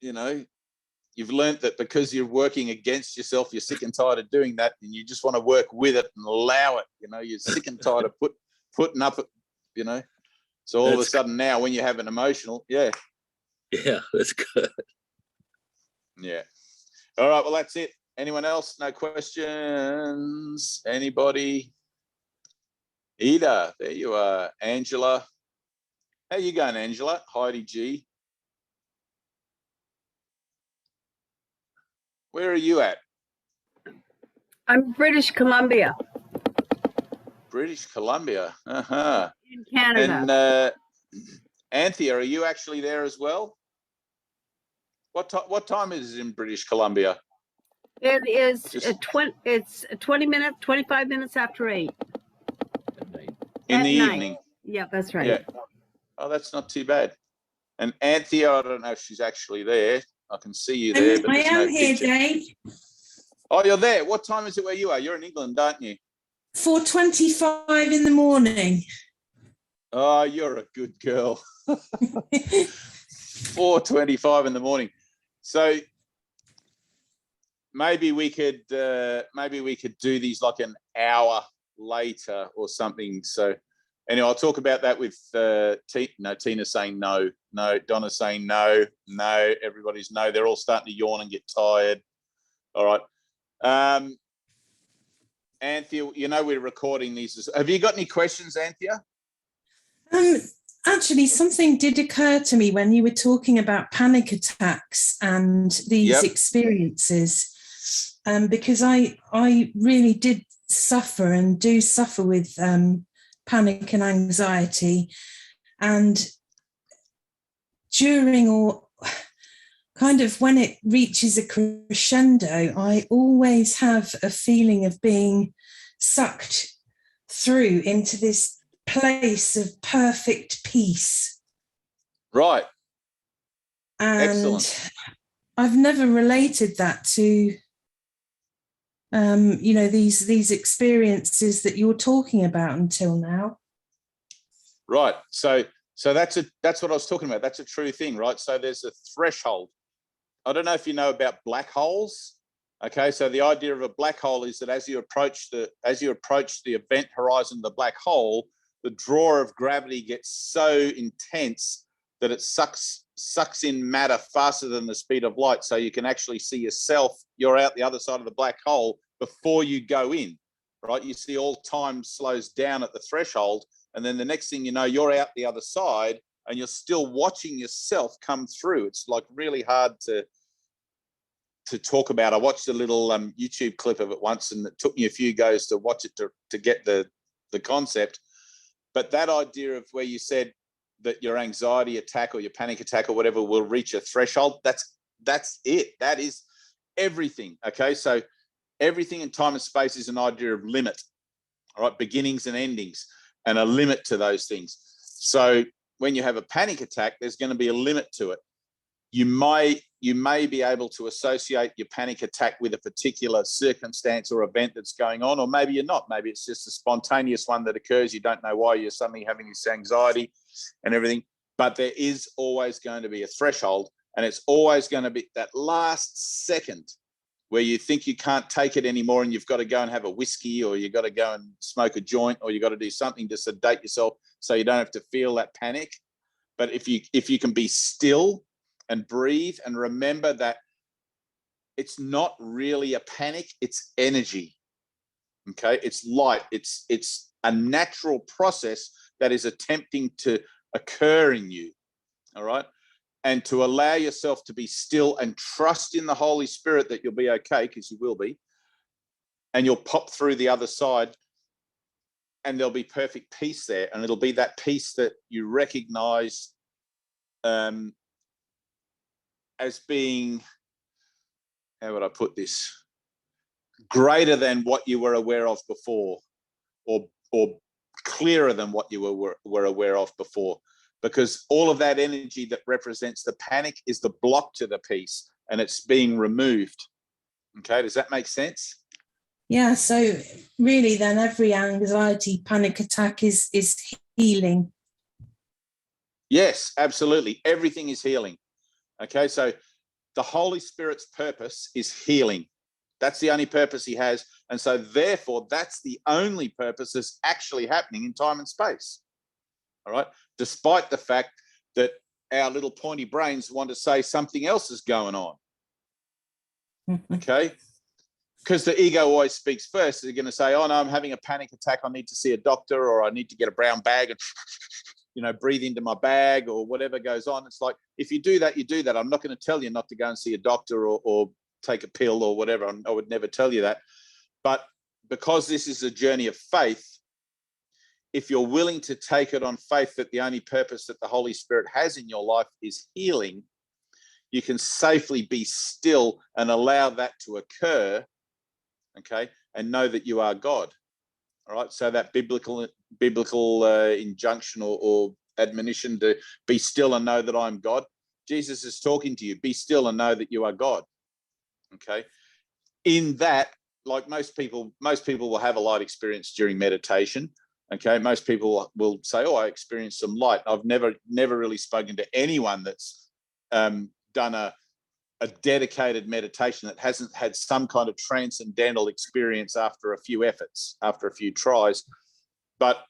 you know, you've learned that because you're working against yourself, you're sick and tired of doing that, and you just want to work with it and allow it. You know, you're sick and tired of putting up, you know. So all of a sudden now, when you have an emotional, yeah, that's good. Yeah. All right. Well, that's it. Anyone else? No questions? Anybody? Ida, there you are. Angela. How you going, Angela? Heidi G. Where are you at? I'm British Columbia British Columbia. Uh-huh. in Canada. And Anthea, are you actually there as well? What time is it in British Columbia? It is Just 20 minutes, 25 minutes after 8. in At the night. evening. Yeah, that's right. Yeah. Oh, that's not too bad. And Anthea, I don't know if she's actually there. I can see you there, but I there's am no here, picture. Dave. Oh, you're there. What time is it where you are? You're in England, aren't you? 4:25 in the morning. Oh, you're a good girl. 4:25 in the morning. So maybe we could do these like an hour later or something. So anyway, I'll talk about that with Tina's saying no, Donna's saying no, everybody's no. They're all starting to yawn and get tired. All right. Anthea, you know we're recording these. Have you got any questions, Anthea? Actually, something did occur to me when you were talking about panic attacks and these experiences, because I really did suffer and do suffer with panic and anxiety, and during or kind of when it reaches a crescendo, I always have a feeling of being sucked through into this place of perfect peace. Right. And excellent. I've never related that to these experiences that you're talking about until now. Right. So that's what I was talking about. That's a true thing, right? So there's a threshold. I don't know if you know about black holes. Okay, so the idea of a black hole is that as you approach the event horizon of the black hole, the draw of gravity gets so intense that it sucks in matter faster than the speed of light. So you can actually see yourself, you're out the other side of the black hole before you go in, right? You see all time slows down at the threshold. And then the next thing you know, you're out the other side and you're still watching yourself come through. It's like really hard to talk about. I watched a little YouTube clip of it once, and it took me a few goes to watch it to get the concept. But that idea of where you said that your anxiety attack or your panic attack or whatever will reach a threshold, that's it. That is everything. Okay, so everything in time and space is an idea of limit. All right, beginnings and endings, and a limit to those things. So when you have a panic attack, there's going to be a limit to it. You may be able to associate your panic attack with a particular circumstance or event that's going on, or maybe you're not. Maybe it's just a spontaneous one that occurs. You don't know why you're suddenly having this anxiety and everything. But there is always going to be a threshold, and it's always going to be that last second where you think you can't take it anymore and you've got to go and have a whiskey, or you've got to go and smoke a joint, or you've got to do something to sedate yourself so you don't have to feel that panic. But if you can be still and breathe and remember that it's not really a panic, it's energy. Okay, it's light. It's a natural process that is attempting to occur in you. All right. And to allow yourself to be still and trust in the Holy Spirit that you'll be okay, because you will be, and you'll pop through the other side, and there'll be perfect peace there. And it'll be that peace that you recognize as being, how would I put this, greater than what you were aware of before, or clearer than what you were aware of before, because all of that energy that represents the panic is the block to the peace, and it's being removed. Okay, does that make sense? Yeah, so really then every anxiety panic attack is healing. Yes, absolutely. Everything is healing. Okay, so the Holy Spirit's purpose is healing. That's the only purpose he has. And so therefore, that's the only purpose that's actually happening in time and space. All right. Despite the fact that our little pointy brains want to say something else is going on. Okay. Because the ego always speaks first. They're going to say, oh no, I'm having a panic attack. I need to see a doctor, or I need to get a brown bag and breathe into my bag, or whatever goes on. It's like, if you do that, you do that. I'm not going to tell you not to go and see a doctor or take a pill or whatever. I would never tell you that. But because this is a journey of faith, if you're willing to take it on faith that the only purpose that the Holy Spirit has in your life is healing, you can safely be still and allow that to occur, okay, and know that you are God. All right, so that biblical injunction or admonition to be still and know that I'm God. Jesus is talking to you. Be still and know that you are God. Okay. In that, like most people will have a light experience during meditation. Okay. Most people will say, "Oh, I experienced some light." I've never really spoken to anyone that's done a dedicated meditation that hasn't had some kind of transcendental experience after a few efforts, after a few tries. But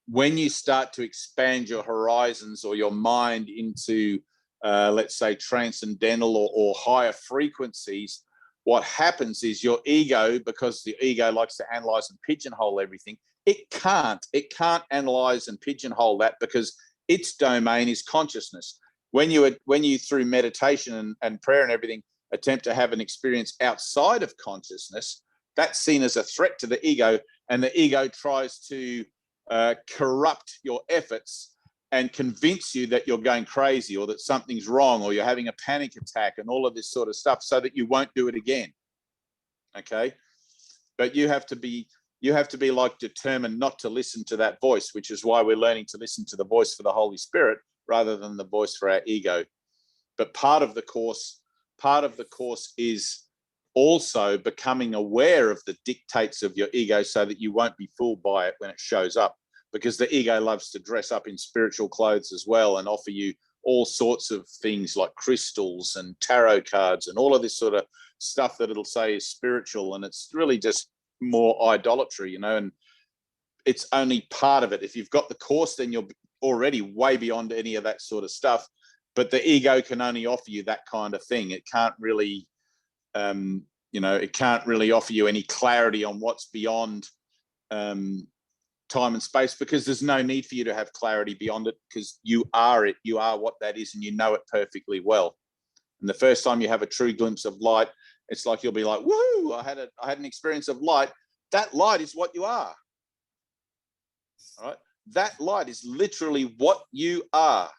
when you start to expand your horizons or your mind into, let's say, transcendental or higher frequencies, what happens is your ego, because the ego likes to analyze and pigeonhole everything, it can't analyze and pigeonhole that, because its domain is consciousness. When you through meditation and prayer and everything attempt to have an experience outside of consciousness, that's seen as a threat to the ego, and the ego tries to corrupt your efforts and convince you that you're going crazy or that something's wrong or you're having a panic attack and all of this sort of stuff, so that you won't do it again. Okay, but you have to be like determined not to listen to that voice, which is why we're learning to listen to the voice for the Holy Spirit rather than the voice for our ego. But part of the course is also becoming aware of the dictates of your ego, so that you won't be fooled by it when it shows up, because the ego loves to dress up in spiritual clothes as well and offer you all sorts of things like crystals and tarot cards and all of this sort of stuff that it'll say is spiritual, and it's really just more idolatry, and it's only part of it. If you've got the course, then you're already way beyond any of that sort of stuff. But the ego can only offer you that kind of thing. It can't really it can't really offer you any clarity on what's beyond time and space, because there's no need for you to have clarity beyond it, because you are it. You are what that is, and you know it perfectly well. And the first time you have a true glimpse of light, it's like you'll be like, "Woo! I had an experience of light." That light is what you are. All right, that light is literally what you are.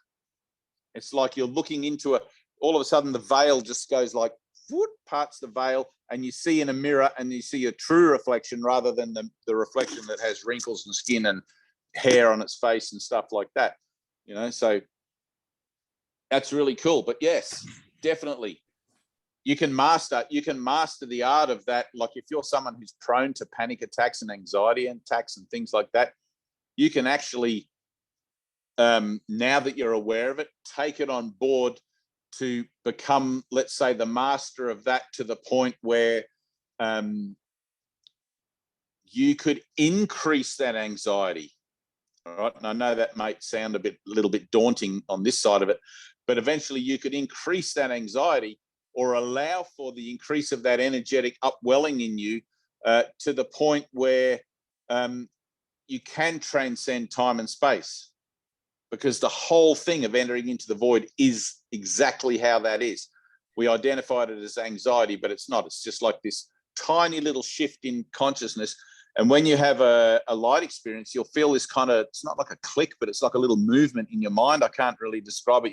It's like you're looking into all of a sudden the veil just goes like, whoop, parts the veil, and you see in a mirror, and you see a true reflection rather than the reflection that has wrinkles and skin and hair on its face and stuff like that. So that's really cool. But yes, definitely you can master the art of that. Like if you're someone who's prone to panic attacks and anxiety attacks and things like that, you can actually, now that you're aware of it, take it on board to become, let's say, the master of that, to the point where you could increase that anxiety. All right. And I know that might sound a little bit daunting on this side of it, but eventually you could increase that anxiety, or allow for the increase of that energetic upwelling in you to the point where you can transcend time and space. Because the whole thing of entering into the void is exactly how that is. We identified it as anxiety, but it's not. It's just like this tiny little shift in consciousness. And when you have a light experience, you'll feel this kind of, it's not like a click, but it's like a little movement in your mind. I can't really describe it.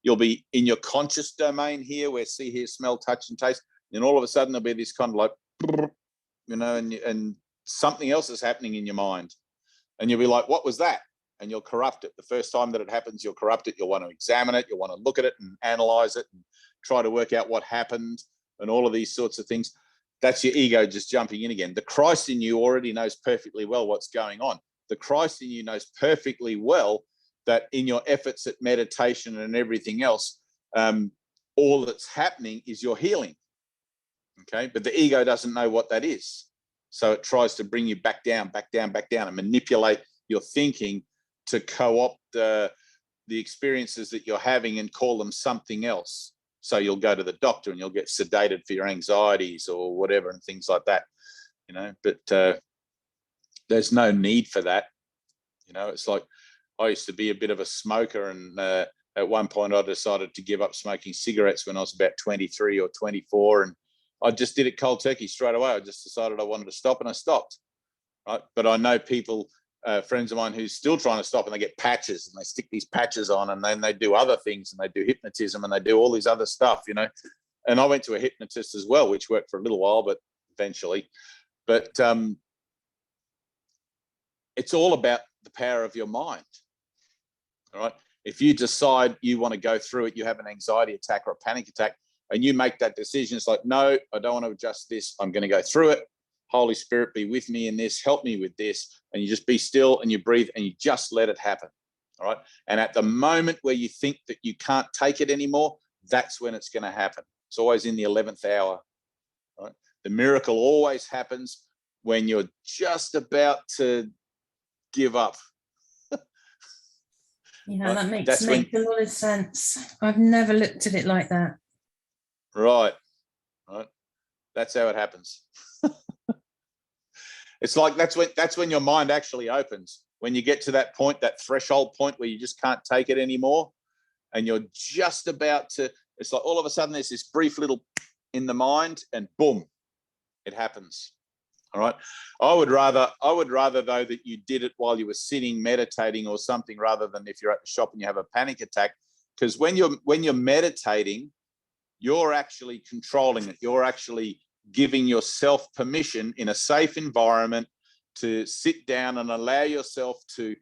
You'll be in your conscious domain here, where see, hear, smell, touch, and taste. And all of a sudden there'll be this kind of like, and something else is happening in your mind. And you'll be like, what was that? And you'll corrupt it. The first time that it happens, you'll corrupt it. You'll want to examine it. You'll want to look at it and analyze it and try to work out what happened and all of these sorts of things. That's your ego just jumping in again. The Christ in you already knows perfectly well what's going on. The Christ in you knows perfectly well that in your efforts at meditation and everything else, all that's happening is your healing. Okay. But the ego doesn't know what that is. So it tries to bring you back down, and manipulate your thinking to co-opt the experiences that you're having and call them something else. So you'll go to the doctor and you'll get sedated for your anxieties or whatever and things like that, but there's no need for that. It's like I used to be a bit of a smoker, and at one point I decided to give up smoking cigarettes when I was about 23 or 24, I just did it cold turkey straight away. I just decided I wanted to stop, and I stopped. Right, but I know people, friends of mine, who's still trying to stop, and they get patches, and they stick these patches on, and then they do other things, and they do hypnotism, and they do all these other stuff, you know. And I went to a hypnotist as well, which worked for a little while, but eventually. But it's all about the power of your mind. All right. If you decide you want to go through it, you have an anxiety attack or a panic attack, and you make that decision, it's like, no, I don't want to adjust this. I'm going to go through it. Holy Spirit, be with me in this. Help me with this. And you just be still and you breathe and you just let it happen. All right. And at the moment where you think that you can't take it anymore, that's when it's going to happen. It's always in the 11th hour. Right? The miracle always happens when you're just about to give up. Yeah, that makes a lot of sense. I've never looked at it like that. Right. Right. That's how it happens. It's like that's when your mind actually opens. When you get to that point, that threshold point where you just can't take it anymore, and you're just about to, it's like all of a sudden there's this brief little in the mind, and boom, it happens. All right. I would rather though that you did it while you were sitting meditating or something, rather than if you're at the shop and you have a panic attack. Because when you're meditating, you're actually controlling it. You're actually giving yourself permission in a safe environment to sit down and allow yourself to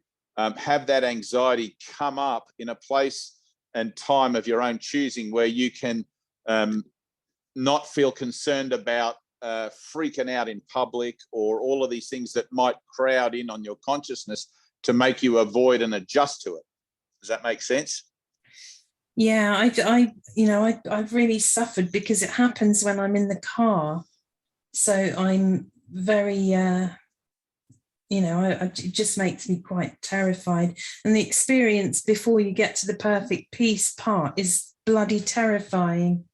have that anxiety come up in a place and time of your own choosing, where you can not feel concerned about freaking out in public or all of these things that might crowd in on your consciousness to make you avoid and adjust to it. Does that make sense? Yeah, I've really suffered because it happens when I'm in the car. So I'm very, it just makes me quite terrified. And the experience before you get to the perfect peace part is bloody terrifying.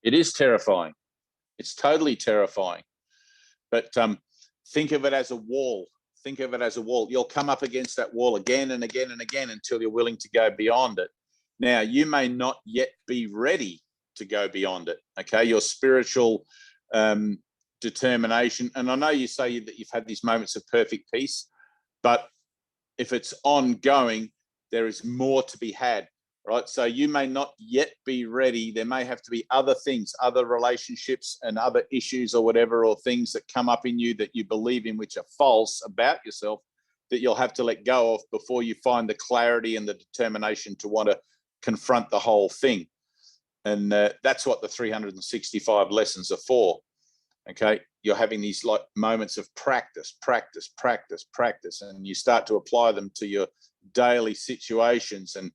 It is terrifying. It's totally terrifying. But think of it as a wall. Think of it as a wall. You'll come up against that wall again and again and again until you're willing to go beyond it. Now, you may not yet be ready to go beyond it, okay? Your spiritual determination, and I know you say that you've had these moments of perfect peace, but if it's ongoing, there is more to be had, right? So you may not yet be ready. There may have to be other things, other relationships and other issues or whatever, or things that come up in you that you believe in which are false about yourself, that you'll have to let go of before you find the clarity and the determination to want to confront the whole thing. And that's what the 365 lessons are for. Okay, you're having these like moments of practice, and you start to apply them to your daily situations, and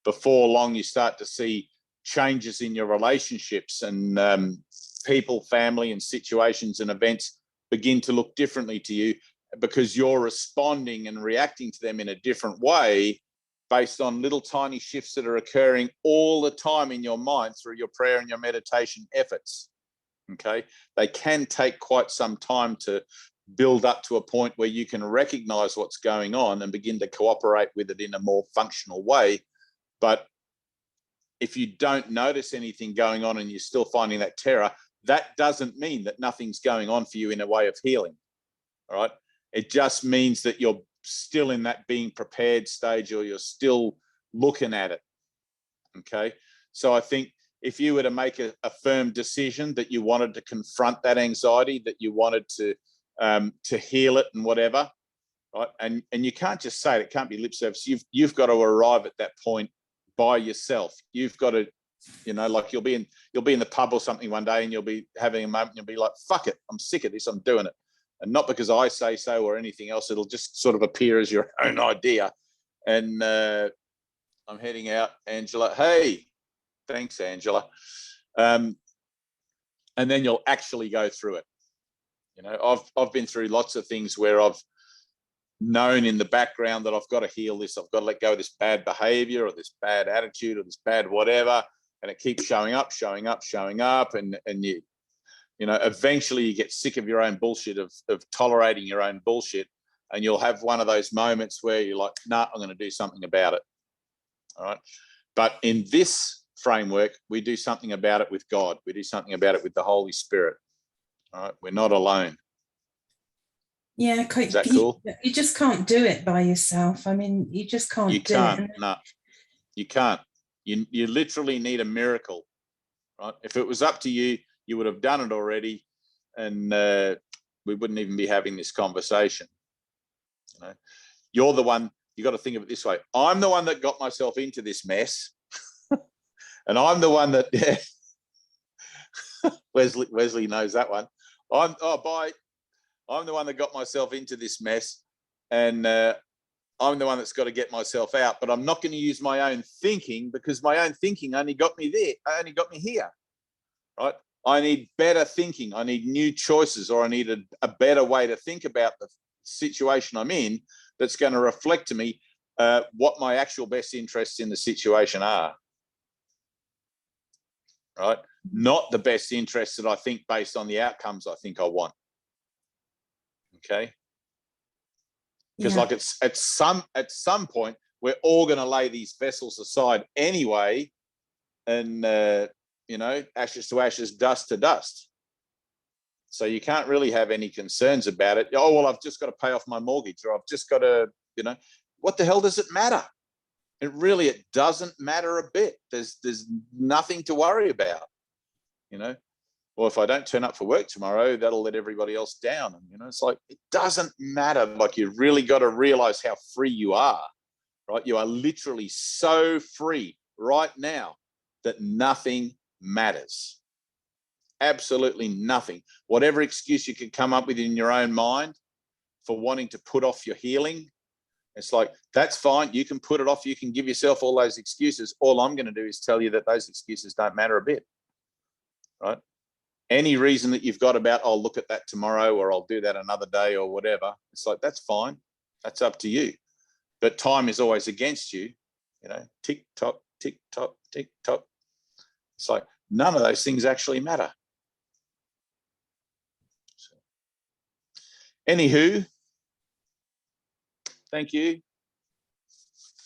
before long you start to see changes in your relationships, and people, family, and situations and events begin to look differently to you because you're responding and reacting to them in a different way, based on little tiny shifts that are occurring all the time in your mind through your prayer and your meditation efforts. Okay, they can take quite some time to build up to a point where you can recognize what's going on and begin to cooperate with it in a more functional way. But if you don't notice anything going on and you're still finding that terror, that doesn't mean that nothing's going on for you in a way of healing. All right, it just means that you're still in that being prepared stage, or you're still looking at it. Okay, so I think if you were to make a firm decision that you wanted to confront that anxiety, that you wanted to heal it and whatever, right? And you can't just say it, it can't be lip service. You've got to arrive at that point by yourself. You've got to, like you'll be in the pub or something one day and you'll be having a moment and you'll be like, fuck it, I'm sick of this, I'm doing it. And not because I say so or anything else, it'll just sort of appear as your own idea. And I'm heading out, Angela. Hey, thanks, Angela. And then you'll actually go through it. I've been through lots of things where I've known in the background that I've got to heal this. I've got to let go of this bad behavior or this bad attitude or this bad whatever. And it keeps showing up. And you eventually you get sick of your own bullshit, of tolerating your own bullshit. And you'll have one of those moments where you're like, nah, I'm going to do something about it. All right. But in this framework, we do something about it with God. We do something about it with the Holy Spirit. All right, we're not alone. Yeah, is that cool? You just can't do it by yourself. I mean, you just can't. You can't. No, you can't. You literally need a miracle, right? If it was up to you, you would have done it already, and we wouldn't even be having this conversation. You know, you're the one. You got to think of it this way: I'm the one that got myself into this mess, and I'm the one that. Yeah, Wesley knows that one. I'm the one that got myself into this mess, and I'm the one that's got to get myself out. But I'm not going to use my own thinking, because my own thinking only got me there. Only got me here, right? I need better thinking. I need new choices, or I need a better way to think about the situation I'm in that's going to reflect to me what my actual best interests in the situation are, right? Not the best interests that I think based on the outcomes I think I want. Okay. Because like it's at some point we're all going to lay these vessels aside anyway, and you know, ashes to ashes, dust to dust. So you can't really have any concerns about it. Oh well, I've just got to pay off my mortgage, or I've just got to, you know, what the hell does it matter? It doesn't matter a bit. There's nothing to worry about, you know. Well, if I don't turn up for work tomorrow, that'll let everybody else down. And, you know, it's like, it doesn't matter. Like, you really got to realize how free you are, right? You are literally so free right now that nothing matters. Absolutely nothing. Whatever excuse you can come up with in your own mind for wanting to put off your healing, it's like, that's fine. You can put it off. You can give yourself all those excuses. All I'm going to do is tell you that those excuses don't matter a bit, right? Any reason that you've got about, I'll look at that tomorrow, or I'll do that another day, or whatever, it's like, that's fine. That's up to you. But time is always against you, you know, tick tock, tick tock, tick tock. It's like, none of those things actually matter. So, anywho, thank you.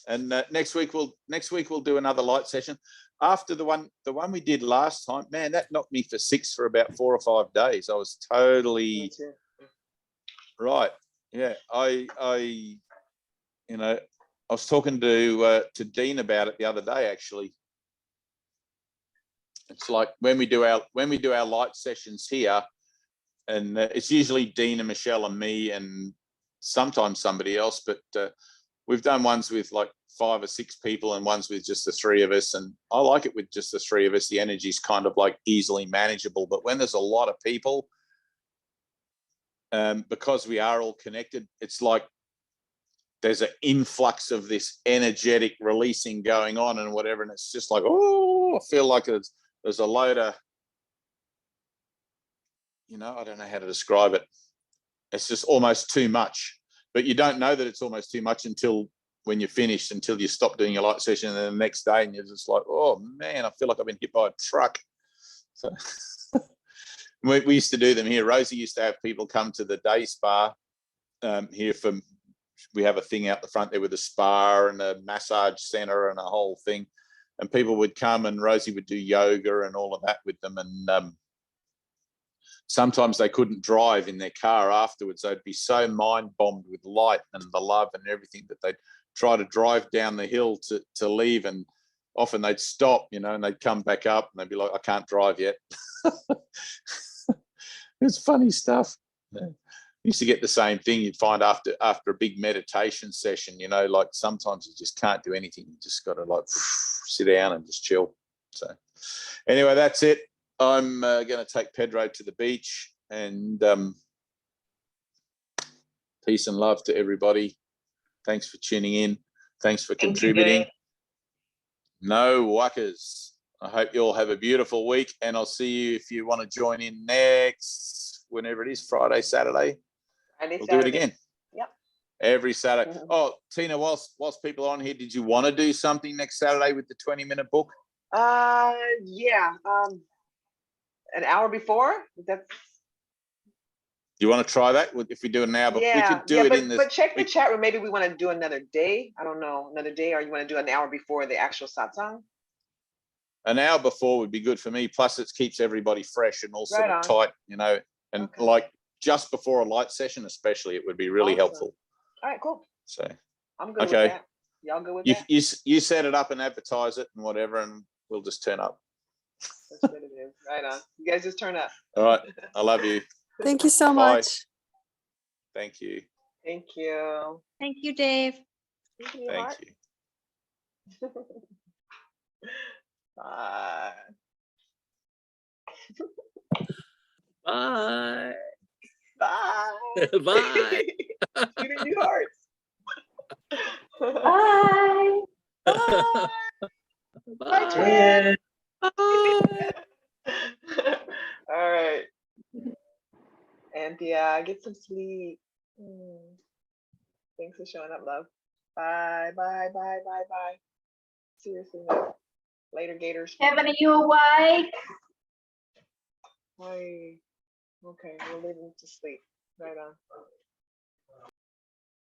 And next week we'll do another light session. After the one we did last time, man, that knocked me for 6 for about 4 or 5 days. I was totally right. Yeah, I you know, I was talking to Dean about it the other day. Actually, it's like when we do our light sessions here, and it's usually Dean and Michelle and me, and sometimes somebody else, but we've done ones with like 5 or 6 people, and ones with just the 3 of us. And I like it with just the 3 of us. The energy's kind of like easily manageable. But when there's a lot of people, because we are all connected, it's like there's an influx of this energetic releasing going on and whatever. And it's just like, oh, I feel like there's a load of, you know, I don't know how to describe it. It's just almost too much. But you don't know that it's almost too much until when you're finished, until you stop doing your light session, and then the next day, and you're just like, oh man, I feel like I've been hit by a truck. So we used to do them here. Rosie used to have people come to the day spa here. We have a thing out the front there with a spa and a massage center and a whole thing, and people would come, and Rosie would do yoga and all of that with them. And sometimes they couldn't drive in their car afterwards. They'd be so mind bombed with light and the love and everything that they'd try to drive down the hill to leave, and often they'd stop, you know, and they'd come back up and they'd be like, I can't drive yet. It's funny stuff. Yeah. Used to get the same thing. You'd find after a big meditation session, you know, like sometimes you just can't do anything. You just got to like sit down and just chill. So anyway, that's it. I'm going to take Pedro to the beach, and peace and love to everybody. Thanks for tuning in. Thanks for contributing. No wuckers. I hope you all have a beautiful week, and I'll see you if you want to join in next, whenever it is, Friday, Saturday. We'll do it again. Yep. Every Saturday. Mm-hmm. Oh, Tina, whilst people are on here, did you want to do something next Saturday with the 20-minute book? Yeah. An hour before? You want to try that? If we do it now, but we could do it in this. But check the chat room. Maybe we want to do another day. I don't know, another day, or you want to do an hour before the actual satsang? an hour before would be good for me. Plus, it keeps everybody fresh and all sort of tight, you know. And like just before a light session, especially, it would be really helpful. All right, cool. So I'm good with that. Y'all good with that? You set it up and advertise it and whatever, and we'll just turn up. That's what it is. Right on. You guys just turn up. All right. I love you. Thank you so Bye. much. Thank you. Thank you. Thank you, Dave. Thank you. Thank you. Bye. Bye. Bye. Bye. Shooting you hearts. Bye. Bye. Bye. Twin. Bye. All right. And yeah, get some sleep. Thanks for showing up, love. Bye, bye, bye, bye, bye. Seriously, no. Later, Gators. Kevin, are you awake? Bye. Okay, we'll leave him to sleep. Right on.